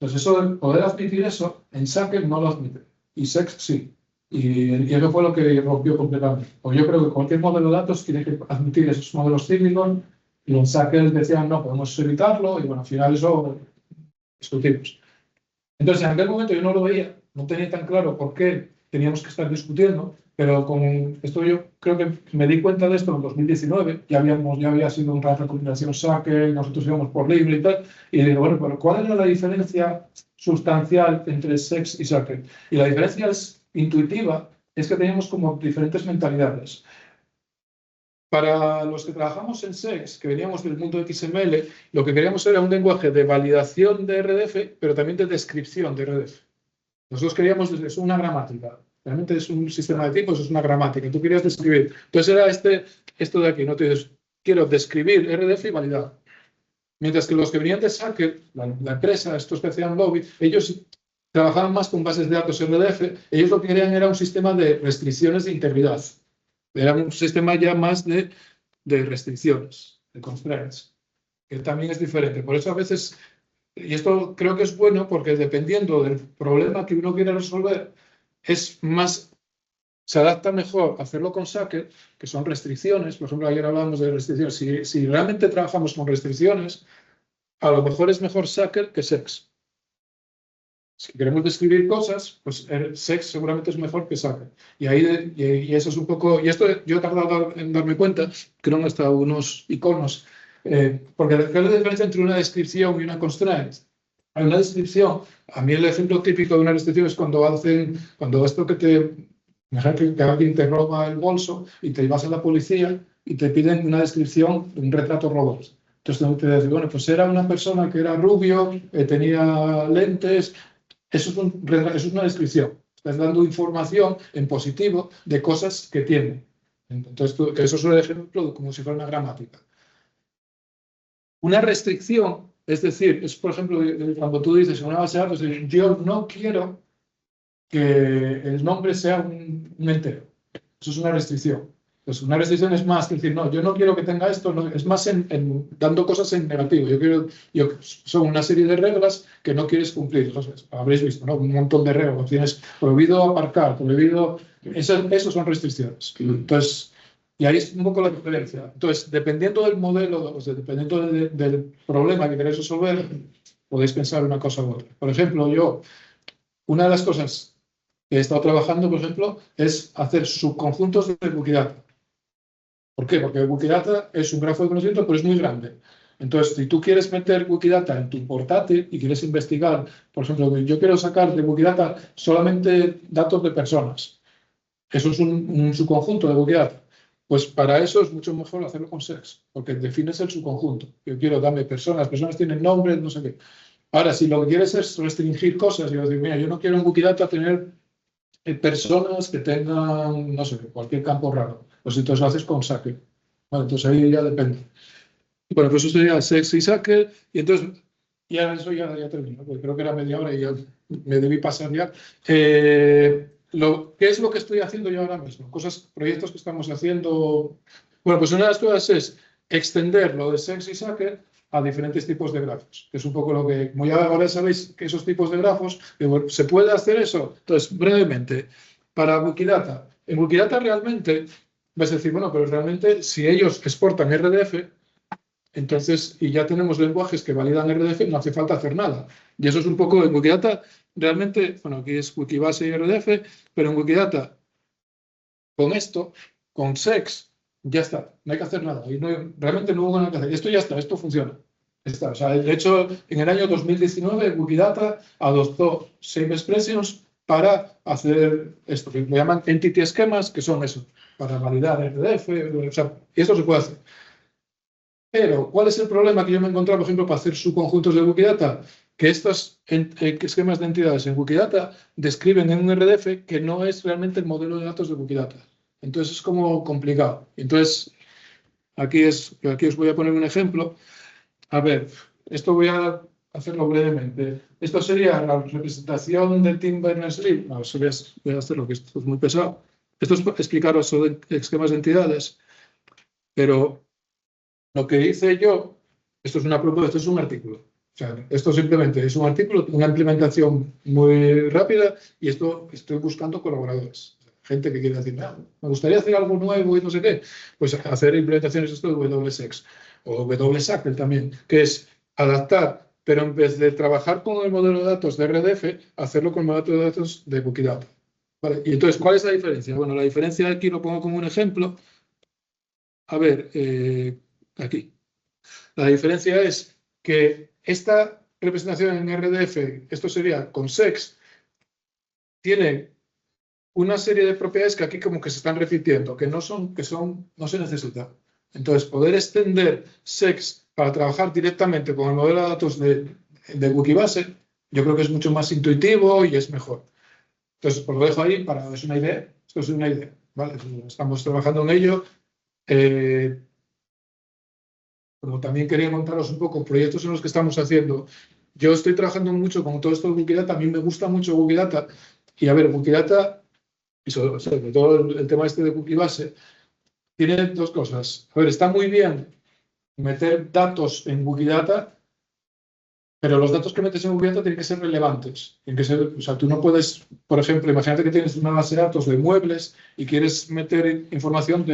Entonces, poder admitir eso, en Sacker no lo admite. Y SEX sí. Y eso fue lo que rompió completamente. Pues yo creo que cualquier modelo de datos tiene que admitir esos modelos cíclicos, y los hackers decían, no, podemos evitarlo, y bueno, al final eso discutimos. Entonces, en aquel momento yo no lo veía, no tenía tan claro por qué teníamos que estar discutiendo, pero con esto yo creo que me di cuenta de esto en 2019, ya había sido una recomendación SACE, nosotros íbamos por libre y tal, y digo, bueno, pero ¿cuál era la diferencia sustancial entre SEX y SACE? Y la diferencia es intuitiva, es que teníamos como diferentes mentalidades. Para los que trabajamos en SEX, que veníamos del mundo de XML, lo que queríamos era un lenguaje de validación de RDF, pero también de descripción de RDF. Nosotros queríamos, es una gramática, realmente es un sistema de tipos, es una gramática, tú querías describir. Entonces era esto de aquí, no te dices, quiero describir RDF y validar. Mientras que los que venían de Sacker, la empresa, estos que hacían lobby, ellos trabajaban más con bases de datos RDF, ellos lo que querían era un sistema de restricciones de integridad. Era un sistema ya más de restricciones, de constraints, que también es diferente. Por eso a veces, y esto creo que es bueno, porque dependiendo del problema que uno quiere resolver, es más, se adapta mejor hacerlo con Sacker, que son restricciones. Por ejemplo, ayer hablábamos de restricciones. Si realmente trabajamos con restricciones, a lo mejor es mejor Sacker que SEX. Si queremos describir cosas, pues el SEX seguramente es mejor que Sacker. Y eso es un poco, y esto yo he tardado en darme cuenta, creo que hasta unos iconos, porque ¿qué es la diferencia entre una descripción y una constraint? Hay una descripción, a mí el ejemplo típico de una restricción es cuando esto imagínate que alguien te roba el bolso y te vas a la policía y te piden una descripción de un retrato robot. Entonces te dicen, bueno, pues era una persona que era rubio, tenía lentes. Eso es una descripción. Estás dando información en positivo de cosas que tiene. Entonces, eso es un ejemplo como si fuera una gramática. Una restricción, es decir, es por ejemplo cuando tú dices en una base de datos, yo no quiero que el nombre sea un entero. Eso es una restricción. Pues una restricción es más que decir, no, yo no quiero que tenga esto, no, es más dando cosas en negativo. Son una serie de reglas que no quieres cumplir. Habréis visto, ¿no? Un montón de reglas. Tienes prohibido aparcar, prohibido. Eso son restricciones. Entonces, y ahí es un poco la diferencia. Entonces, dependiendo del modelo, o sea, dependiendo del problema que queréis resolver, podéis pensar una cosa u otra. Por ejemplo, una de las cosas que he estado trabajando, por ejemplo, es hacer subconjuntos de Wikidata. ¿Por qué? Porque Wikidata es un grafo de conocimiento, pero es muy grande. Entonces, si tú quieres meter Wikidata en tu portátil y quieres investigar, por ejemplo, yo quiero sacar de Wikidata solamente datos de personas. Eso es un subconjunto de Wikidata. Pues para eso es mucho mejor hacerlo con SEX, porque defines el subconjunto. Yo quiero darme personas tienen nombres, no sé qué. Ahora, si lo que quieres es restringir cosas, y decir, mira, yo no quiero en Wikidata tener personas que tengan, no sé, cualquier campo raro. Pues entonces lo haces con Sacker. Bueno, entonces ahí ya depende. Bueno, pues eso sería SEX y Sacker. Y entonces, ya eso ya termino, porque creo que era media hora y ya me debí pasar ya. ¿Qué es lo que estoy haciendo yo ahora mismo? Proyectos que estamos haciendo. Bueno, pues una de las cosas es extender lo de SEX y Sacker a diferentes tipos de grafos, que es un poco lo que, como ya ahora sabéis que esos tipos de grafos, ¿se puede hacer eso? Entonces, brevemente, para Wikidata, en Wikidata realmente vas a decir, bueno, pero realmente si ellos exportan RDF, entonces, y ya tenemos lenguajes que validan RDF, no hace falta hacer nada. Y eso es un poco en Wikidata, realmente, bueno, aquí es Wikibase y RDF, pero en Wikidata, con esto, con SEX, ya está, no hay que hacer nada. Y realmente no hubo nada que hacer. Esto ya está, esto funciona. O sea, de hecho, en el año 2019, Wikidata adoptó Shape Expressions para hacer esto, que le llaman Entity Schemas, que son eso, para validar RDF, o sea, y esto se puede hacer. Pero, ¿cuál es el problema que yo me he encontrado, por ejemplo, para hacer subconjuntos de Wikidata? Que estos esquemas de entidades en Wikidata describen en un RDF que no es realmente el modelo de datos de Wikidata. Entonces es como complicado. Entonces, aquí os voy a poner un ejemplo. A ver, esto voy a hacerlo brevemente. Esto sería la representación de Tim Berners-Lee. No, voy a hacerlo, que esto es muy pesado. Esto es explicaros sobre esquemas de entidades, pero lo que hice yo, esto es una propuesta, esto es un artículo. O sea, esto simplemente es un artículo, una implementación muy rápida, y esto estoy buscando colaboradores. gente que quiere decir, "Ah, me gustaría hacer algo nuevo y no sé qué", pues hacer implementaciones esto de WSEX o WSACL también, que es adaptar, pero en vez de trabajar con el modelo de datos de RDF, hacerlo con el modelo de datos de Wikidata. ¿Vale? Y entonces, ¿cuál es la diferencia? Bueno, la diferencia aquí lo pongo como un ejemplo. A ver, aquí. La diferencia es que esta representación en RDF, esto sería con SEX, tiene una serie de propiedades que aquí como que se están repitiendo, que no se necesitan. Entonces, poder extender SEX para trabajar directamente con el modelo de datos de Wikibase, yo creo que es mucho más intuitivo y es mejor. Entonces, pues lo dejo ahí para, es una idea, esto es una idea, ¿vale? Estamos trabajando en ello. Como también quería contaros un poco proyectos en los que estamos haciendo. Yo estoy trabajando mucho con todo esto de Wikidata, a mí me gusta mucho Wikidata, y a ver, Wikidata, y sobre todo el tema este de Wikibase, tiene dos cosas. A ver, está muy bien meter datos en Wikidata, pero los datos que metes en Wikidata tienen que ser relevantes. Tienen que ser, o sea, tú no puedes, por ejemplo, imagínate que tienes una base de datos de muebles y quieres meter información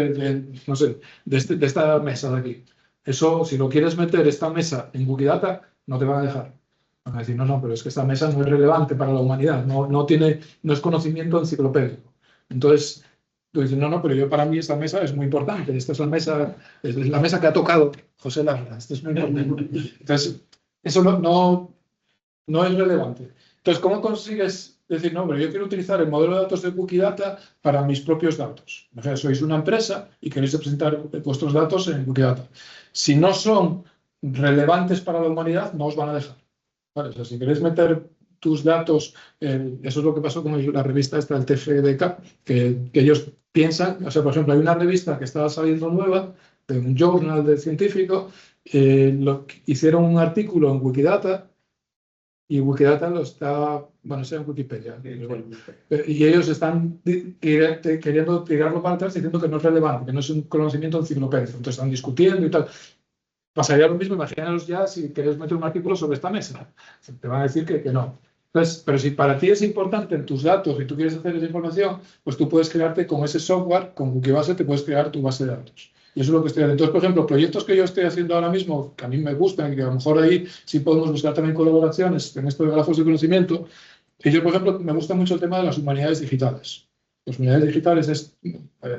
no sé, de esta mesa de aquí. Eso, si lo quieres meter esta mesa en Wikidata, no te van a dejar. Van a decir, no, pero es que esta mesa no es relevante para la humanidad, no es conocimiento enciclopédico. Entonces, tú dices, no, pero yo para mí esta mesa es muy importante. Esta es la mesa que ha tocado José Larra. Esto es muy importante. Entonces, eso no es relevante. Entonces, ¿cómo consigues decir, no, pero yo quiero utilizar el modelo de datos de Wikidata para mis propios datos? O sea, sois una empresa y queréis presentar vuestros datos en Wikidata. Si no son relevantes para la humanidad, no os van a dejar. Vale, o sea, si queréis meter tus datos, eso es lo que pasó con la revista esta del TFDK, que ellos piensan, o sea, por ejemplo, hay una revista que estaba saliendo nueva, de un journal de científico, hicieron un artículo en Wikidata y Wikidata lo está, bueno, sea en Wikipedia, y ellos están queriendo tirarlo para atrás diciendo que no es relevante, que no es un conocimiento enciclopédico, entonces están discutiendo y tal. Pasaría lo mismo, imaginaros ya si queréis meter un artículo sobre esta mesa. Te van a decir que no. Entonces, pero si para ti es importante en tus datos y tú quieres hacer esa información, pues tú puedes crearte con ese software, con Wikibase, te puedes crear tu base de datos. Y eso es lo que estoy haciendo. Entonces, por ejemplo, proyectos que yo estoy haciendo ahora mismo, que a mí me gustan y que a lo mejor ahí sí podemos buscar también colaboraciones en esto de grafos de conocimiento. Y yo, por ejemplo, me gusta mucho el tema de las humanidades digitales. Las humanidades digitales es,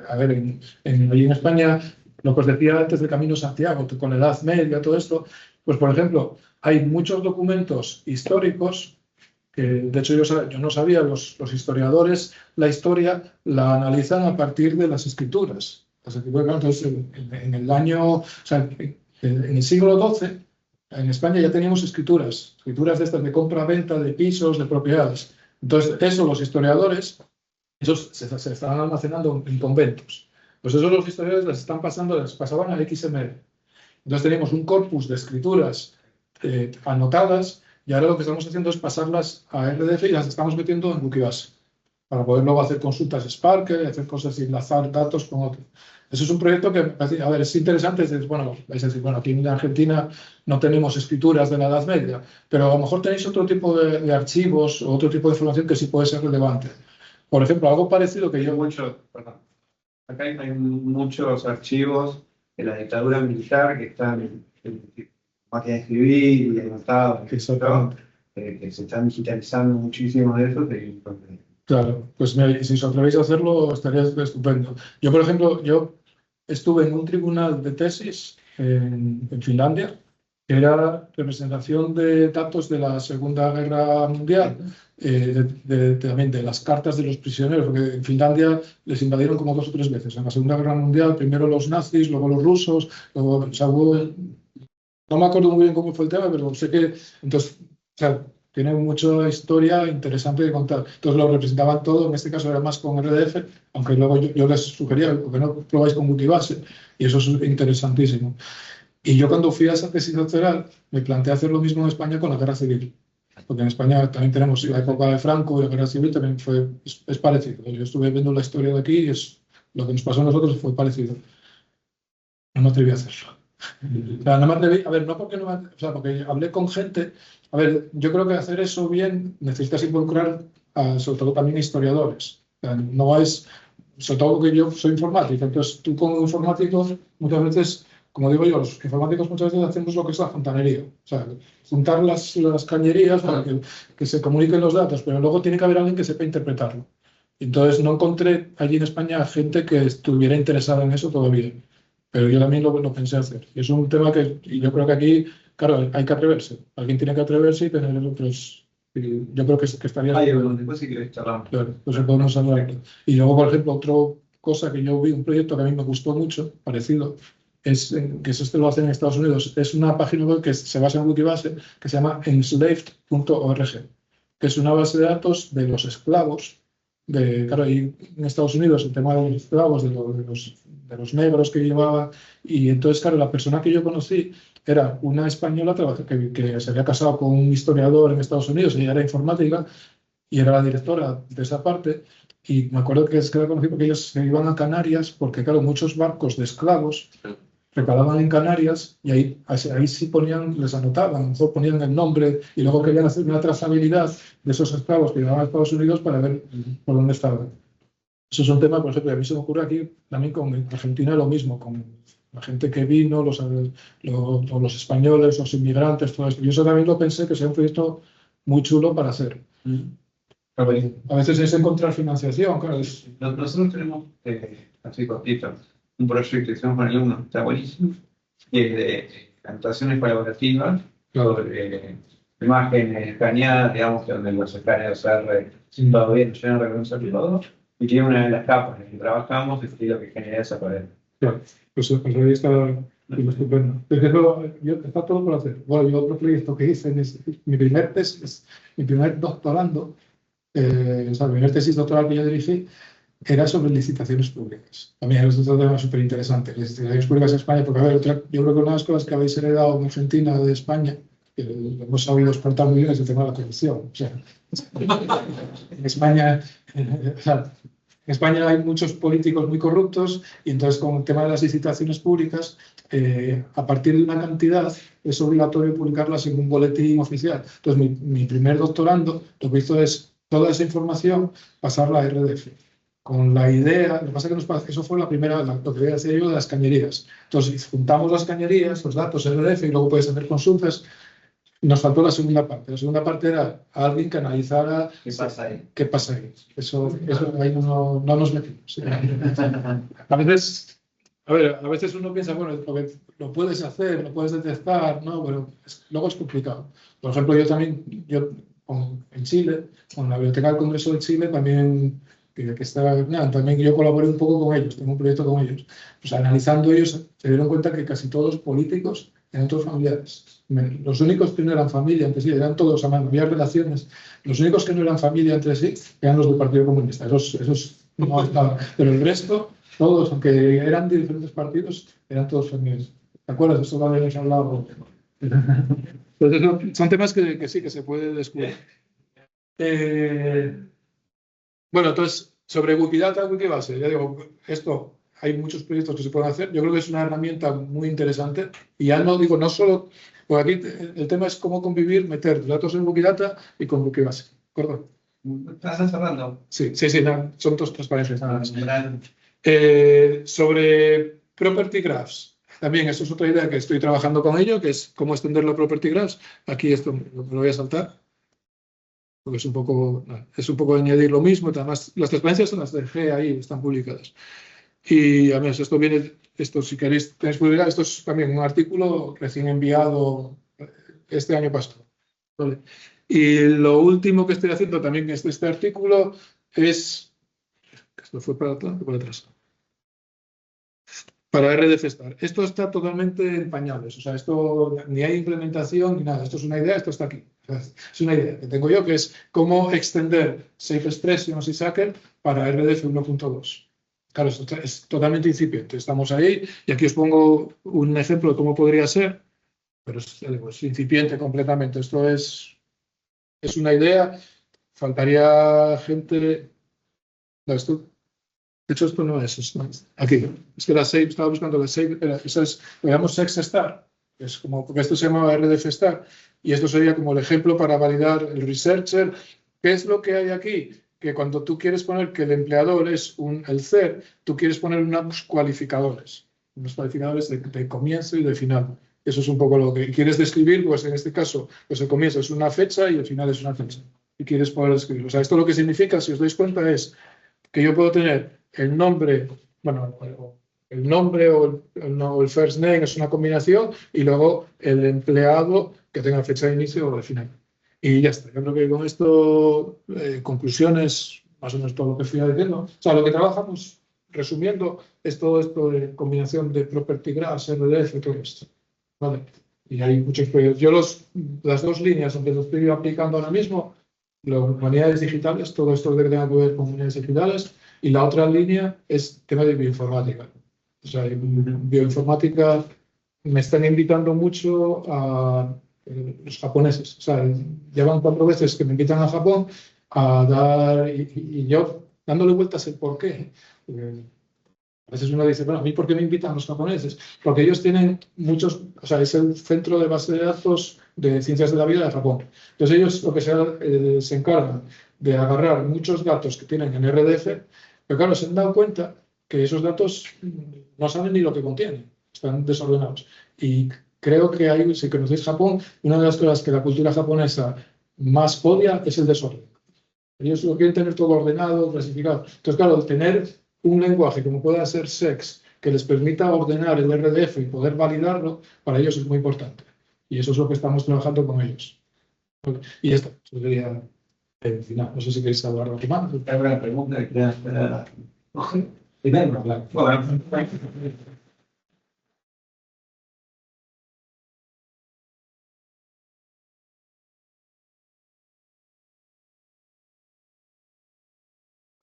a ver, allí en España, lo que os decía antes de Camino Santiago, con la Edad Media, todo esto, pues por ejemplo, hay muchos documentos históricos que, de hecho, yo no sabía, los historiadores, la historia la analizan a partir de las escrituras. Entonces, en el año, o sea, en el siglo XII, en España ya teníamos escrituras de estas de compra-venta de pisos, de propiedades. Entonces, eso los historiadores, esos se estaban almacenando en conventos. Pues eso los historiadores les pasaban a XML. Entonces teníamos un corpus de escrituras anotadas y ahora lo que estamos haciendo es pasarlas a RDF y las estamos metiendo en Wikibase para poder luego hacer consultas Spark, hacer cosas y enlazar datos con otros. Eso es un proyecto que, a ver, es interesante. Bueno, vais a decir, bueno, aquí en Argentina no tenemos escrituras de la Edad Media, pero a lo mejor tenéis otro tipo de archivos o otro tipo de información que sí puede ser relevante. Por ejemplo, algo parecido que yo... Acá hay muchos archivos de la dictadura militar que están en máquina de escribir y anotados, que se están digitalizando muchísimo de eso. Claro, pues si os atrevéis a hacerlo, estaría estupendo. Yo, por ejemplo, yo estuve en un tribunal de tesis en Finlandia, que era representación de datos de la Segunda Guerra Mundial, también de las cartas de los prisioneros, porque en Finlandia les invadieron como 2 o 3 veces. En la Segunda Guerra Mundial, primero los nazis, luego los rusos, luego, o sea, no me acuerdo muy bien cómo fue el tema, pero sé que, entonces, o sea, tiene mucha historia interesante de contar. Entonces lo representaban todo, en este caso era más con RDF, aunque luego yo les sugería que no probáis con Wikibase, y eso es interesantísimo. Y yo cuando fui a esa tesis doctoral me planteé hacer lo mismo en España con la guerra civil, porque en España también tenemos la época de Franco y la guerra civil también es parecido. Yo estuve viendo la historia de aquí y lo que nos pasó a nosotros fue parecido. No me atreví a hacerlo. O sea, no me atreví, a ver, no porque no me, o sea, porque hablé con gente. A ver, yo creo que hacer eso bien necesitas involucrar sobre todo también historiadores. O sea, no es sobre todo que yo soy informático, entonces tú como informático muchas veces, como digo yo, los informáticos muchas veces hacemos lo que es la fontanería, o sea, juntar las cañerías para que se comuniquen los datos, pero luego tiene que haber alguien que sepa interpretarlo. Entonces no encontré allí en España gente que estuviera interesada en eso todavía, pero yo también lo pensé hacer. Y es un tema que y yo creo que aquí, claro, hay que atreverse, alguien tiene que atreverse y tener otros... Y yo creo que estaría... Después sí que charlamos. Claro, pues podemos hablar. Y luego, por ejemplo, otra cosa que yo vi, un proyecto que a mí me gustó mucho, parecido, que es lo hacen en Estados Unidos. Es una página web que se basa en Wikibase, que se llama enslaved.org, que es una base de datos de los esclavos. Claro, ahí en Estados Unidos el tema de los esclavos, de los negros que llevaba. Y entonces, claro, la persona que yo conocí era una española que se había casado con un historiador en Estados Unidos, ella era informática y era la directora de esa parte. Y me acuerdo que es que la conocí porque ellos se iban a Canarias, porque claro, muchos barcos de esclavos reparaban en Canarias y ahí sí ponían, les anotaban, a lo mejor ponían el nombre y luego querían hacer una trazabilidad de esos esclavos que llevaban a Estados Unidos para ver por dónde estaban. Eso es un tema, por ejemplo, que a mí se me ocurre aquí también con Argentina lo mismo, con la gente que vino, los españoles, los inmigrantes, todo esto. Yo eso también lo pensé que sería un proyecto muy chulo para hacer. A veces es encontrar financiación, claro. Nosotros tenemos, así cortito, un proyecto que hicimos con el alumno, está buenísimo, que es de anotaciones colaborativas, sobre imágenes escaneadas, digamos, donde los escáneres R todavía no llegan a reconocer todo, y tiene una de las capas en las que trabajamos, es lo que genera esa pared. Claro, pues ahí está estupendo. Desde luego, está todo por hacer. Bueno, yo otro proyecto que hice, mi primer tesis, mi primer doctorando, o sea, mi primer tesis doctoral que yo dirigí, era sobre licitaciones públicas. También es un tema súper interesante. Licitaciones públicas en España, porque a ver, yo creo que una de las cosas que habéis heredado en Argentina de España, que hemos sabido exportar muy bien, es el tema de la corrupción. O sea, en España, o sea, en España hay muchos políticos muy corruptos y entonces con el tema de las licitaciones públicas, a partir de una cantidad es obligatorio publicarlas en un boletín oficial. Entonces mi primer doctorando lo que hizo es toda esa información pasarla a RDF. Con la idea, lo que pasa es que eso fue la primera, lo que decía yo de las cañerías. Entonces juntamos las cañerías, los datos RDF y luego puedes hacer consultas. Nos faltó la segunda parte. La segunda parte era alguien que analizara ¿Qué pasa ahí? ¿Qué pasa ahí? Eso ahí no nos metimos. A veces uno piensa, bueno, porque lo puedes hacer, lo puedes detectar, ¿no? Pero luego es complicado. Por ejemplo, en Chile, con la Biblioteca del Congreso de Chile, también yo colaboré un poco con ellos, tengo un proyecto con ellos. Pues analizando ellos, se dieron cuenta que casi todos los políticos eran todos familiares. Los únicos que no eran familia entre sí, eran todos, había relaciones. Los únicos que no eran familia entre sí eran los del Partido Comunista. Esos no estaban. Pero el resto, todos, aunque eran de diferentes partidos, eran todos familiares. ¿Te acuerdas? Eso lo habíamos hablado. Entonces, son temas que sí, que se puede descubrir. Bueno, entonces, sobre Wikidata, Wikibase, ya digo, esto hay muchos proyectos que se pueden hacer. Yo creo que es una herramienta muy interesante. Y ya no digo, no solo, porque aquí el tema es cómo convivir, meter datos en Wikidata y con Wikibase. ¿Correcto? ¿Estás cerrando? Sí, son dos transparencias. Sobre Property Graphs, también eso es otra idea que estoy trabajando con ello, que es cómo extender los Property Graphs. Aquí esto me lo voy a saltar, porque es un poco añadir lo mismo. Además, las transparencias son las de G ahí, están publicadas. Y además, esto si queréis, tenéis publicado, esto es también un artículo recién enviado este año pasado. ¿Vale? Y lo último que estoy haciendo también es este artículo es, esto fue para atrás, para RDF-Star. Esto está totalmente en pañales, o sea, esto ni hay implementación ni nada, esto es una idea, esto está aquí. O sea, es una idea que tengo yo, que es cómo extender Safe Expressions y Sacker para RDF 1.2. Claro, esto es totalmente incipiente, estamos ahí y aquí os pongo un ejemplo de cómo podría ser, pero es incipiente completamente. Esto es una idea, faltaría gente. No, de hecho, esto no es. Aquí, es que la Safe, estaba buscando la Safe, eso es, lo llamamos SexStar, es como, porque esto se llama RDF-Star, y esto sería como el ejemplo para validar el researcher. ¿Qué es lo que hay aquí? que cuando tú quieres poner que el empleador es el CER, tú quieres poner unos cualificadores de comienzo y de final. Eso es un poco lo que quieres describir, pues en este caso, pues el comienzo es una fecha y el final es una fecha. Y quieres poder escribir. O sea, esto lo que significa, si os dais cuenta, es que yo puedo tener el nombre, bueno, el nombre o el first name es una combinación y luego el empleado que tenga fecha de inicio o de final. Y ya está. Yo creo que con esto, conclusiones, más o menos todo lo que fui diciendo. O sea, lo que trabajamos, resumiendo, es todo esto de combinación de property graphs, RDF y todo esto. ¿Vale? Y hay muchos proyectos. Yo las dos líneas donde lo estoy aplicando ahora mismo, las humanidades digitales, todo esto que tenga que ver con humanidades digitales, y la otra línea es tema de bioinformática. O sea, en bioinformática me están invitando mucho a los japoneses. O sea, llevan 4 veces que me invitan a Japón a dar, y yo dándole vueltas el por qué. A veces uno dice, bueno, ¿a mí por qué me invitan los japoneses? Porque ellos tienen muchos, o sea, es el centro de base de datos de ciencias de la vida de Japón. Entonces ellos lo que se encargan de agarrar muchos datos que tienen en RDF, pero claro, se han dado cuenta que esos datos no saben ni lo que contienen, están desordenados. Y creo que hay, si conocéis Japón, una de las cosas que la cultura japonesa más odia es el desorden. Ellos lo quieren tener todo ordenado, clasificado. Entonces, claro, tener un lenguaje como pueda ser SEX que les permita ordenar el RDF y poder validarlo, para ellos es muy importante. Y eso es lo que estamos trabajando con ellos. Y esto sería el final. No sé si queréis hablar de más. Hay una pregunta que queda. Primero, hablar. Bueno,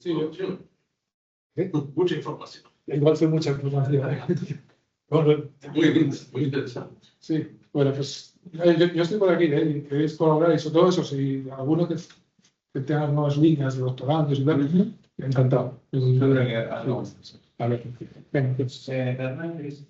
Sí, ¿qué? Mucha información. Igual fue mucha información. Bueno, Muy interesante. sí, bueno, pues yo estoy por aquí, ¿eh? Queréis colaborar y sobre todo eso, si alguno que tenga nuevas líneas de doctorandos y tal, encantado. yo creo que algo. A ver, venga, pues. Fernández,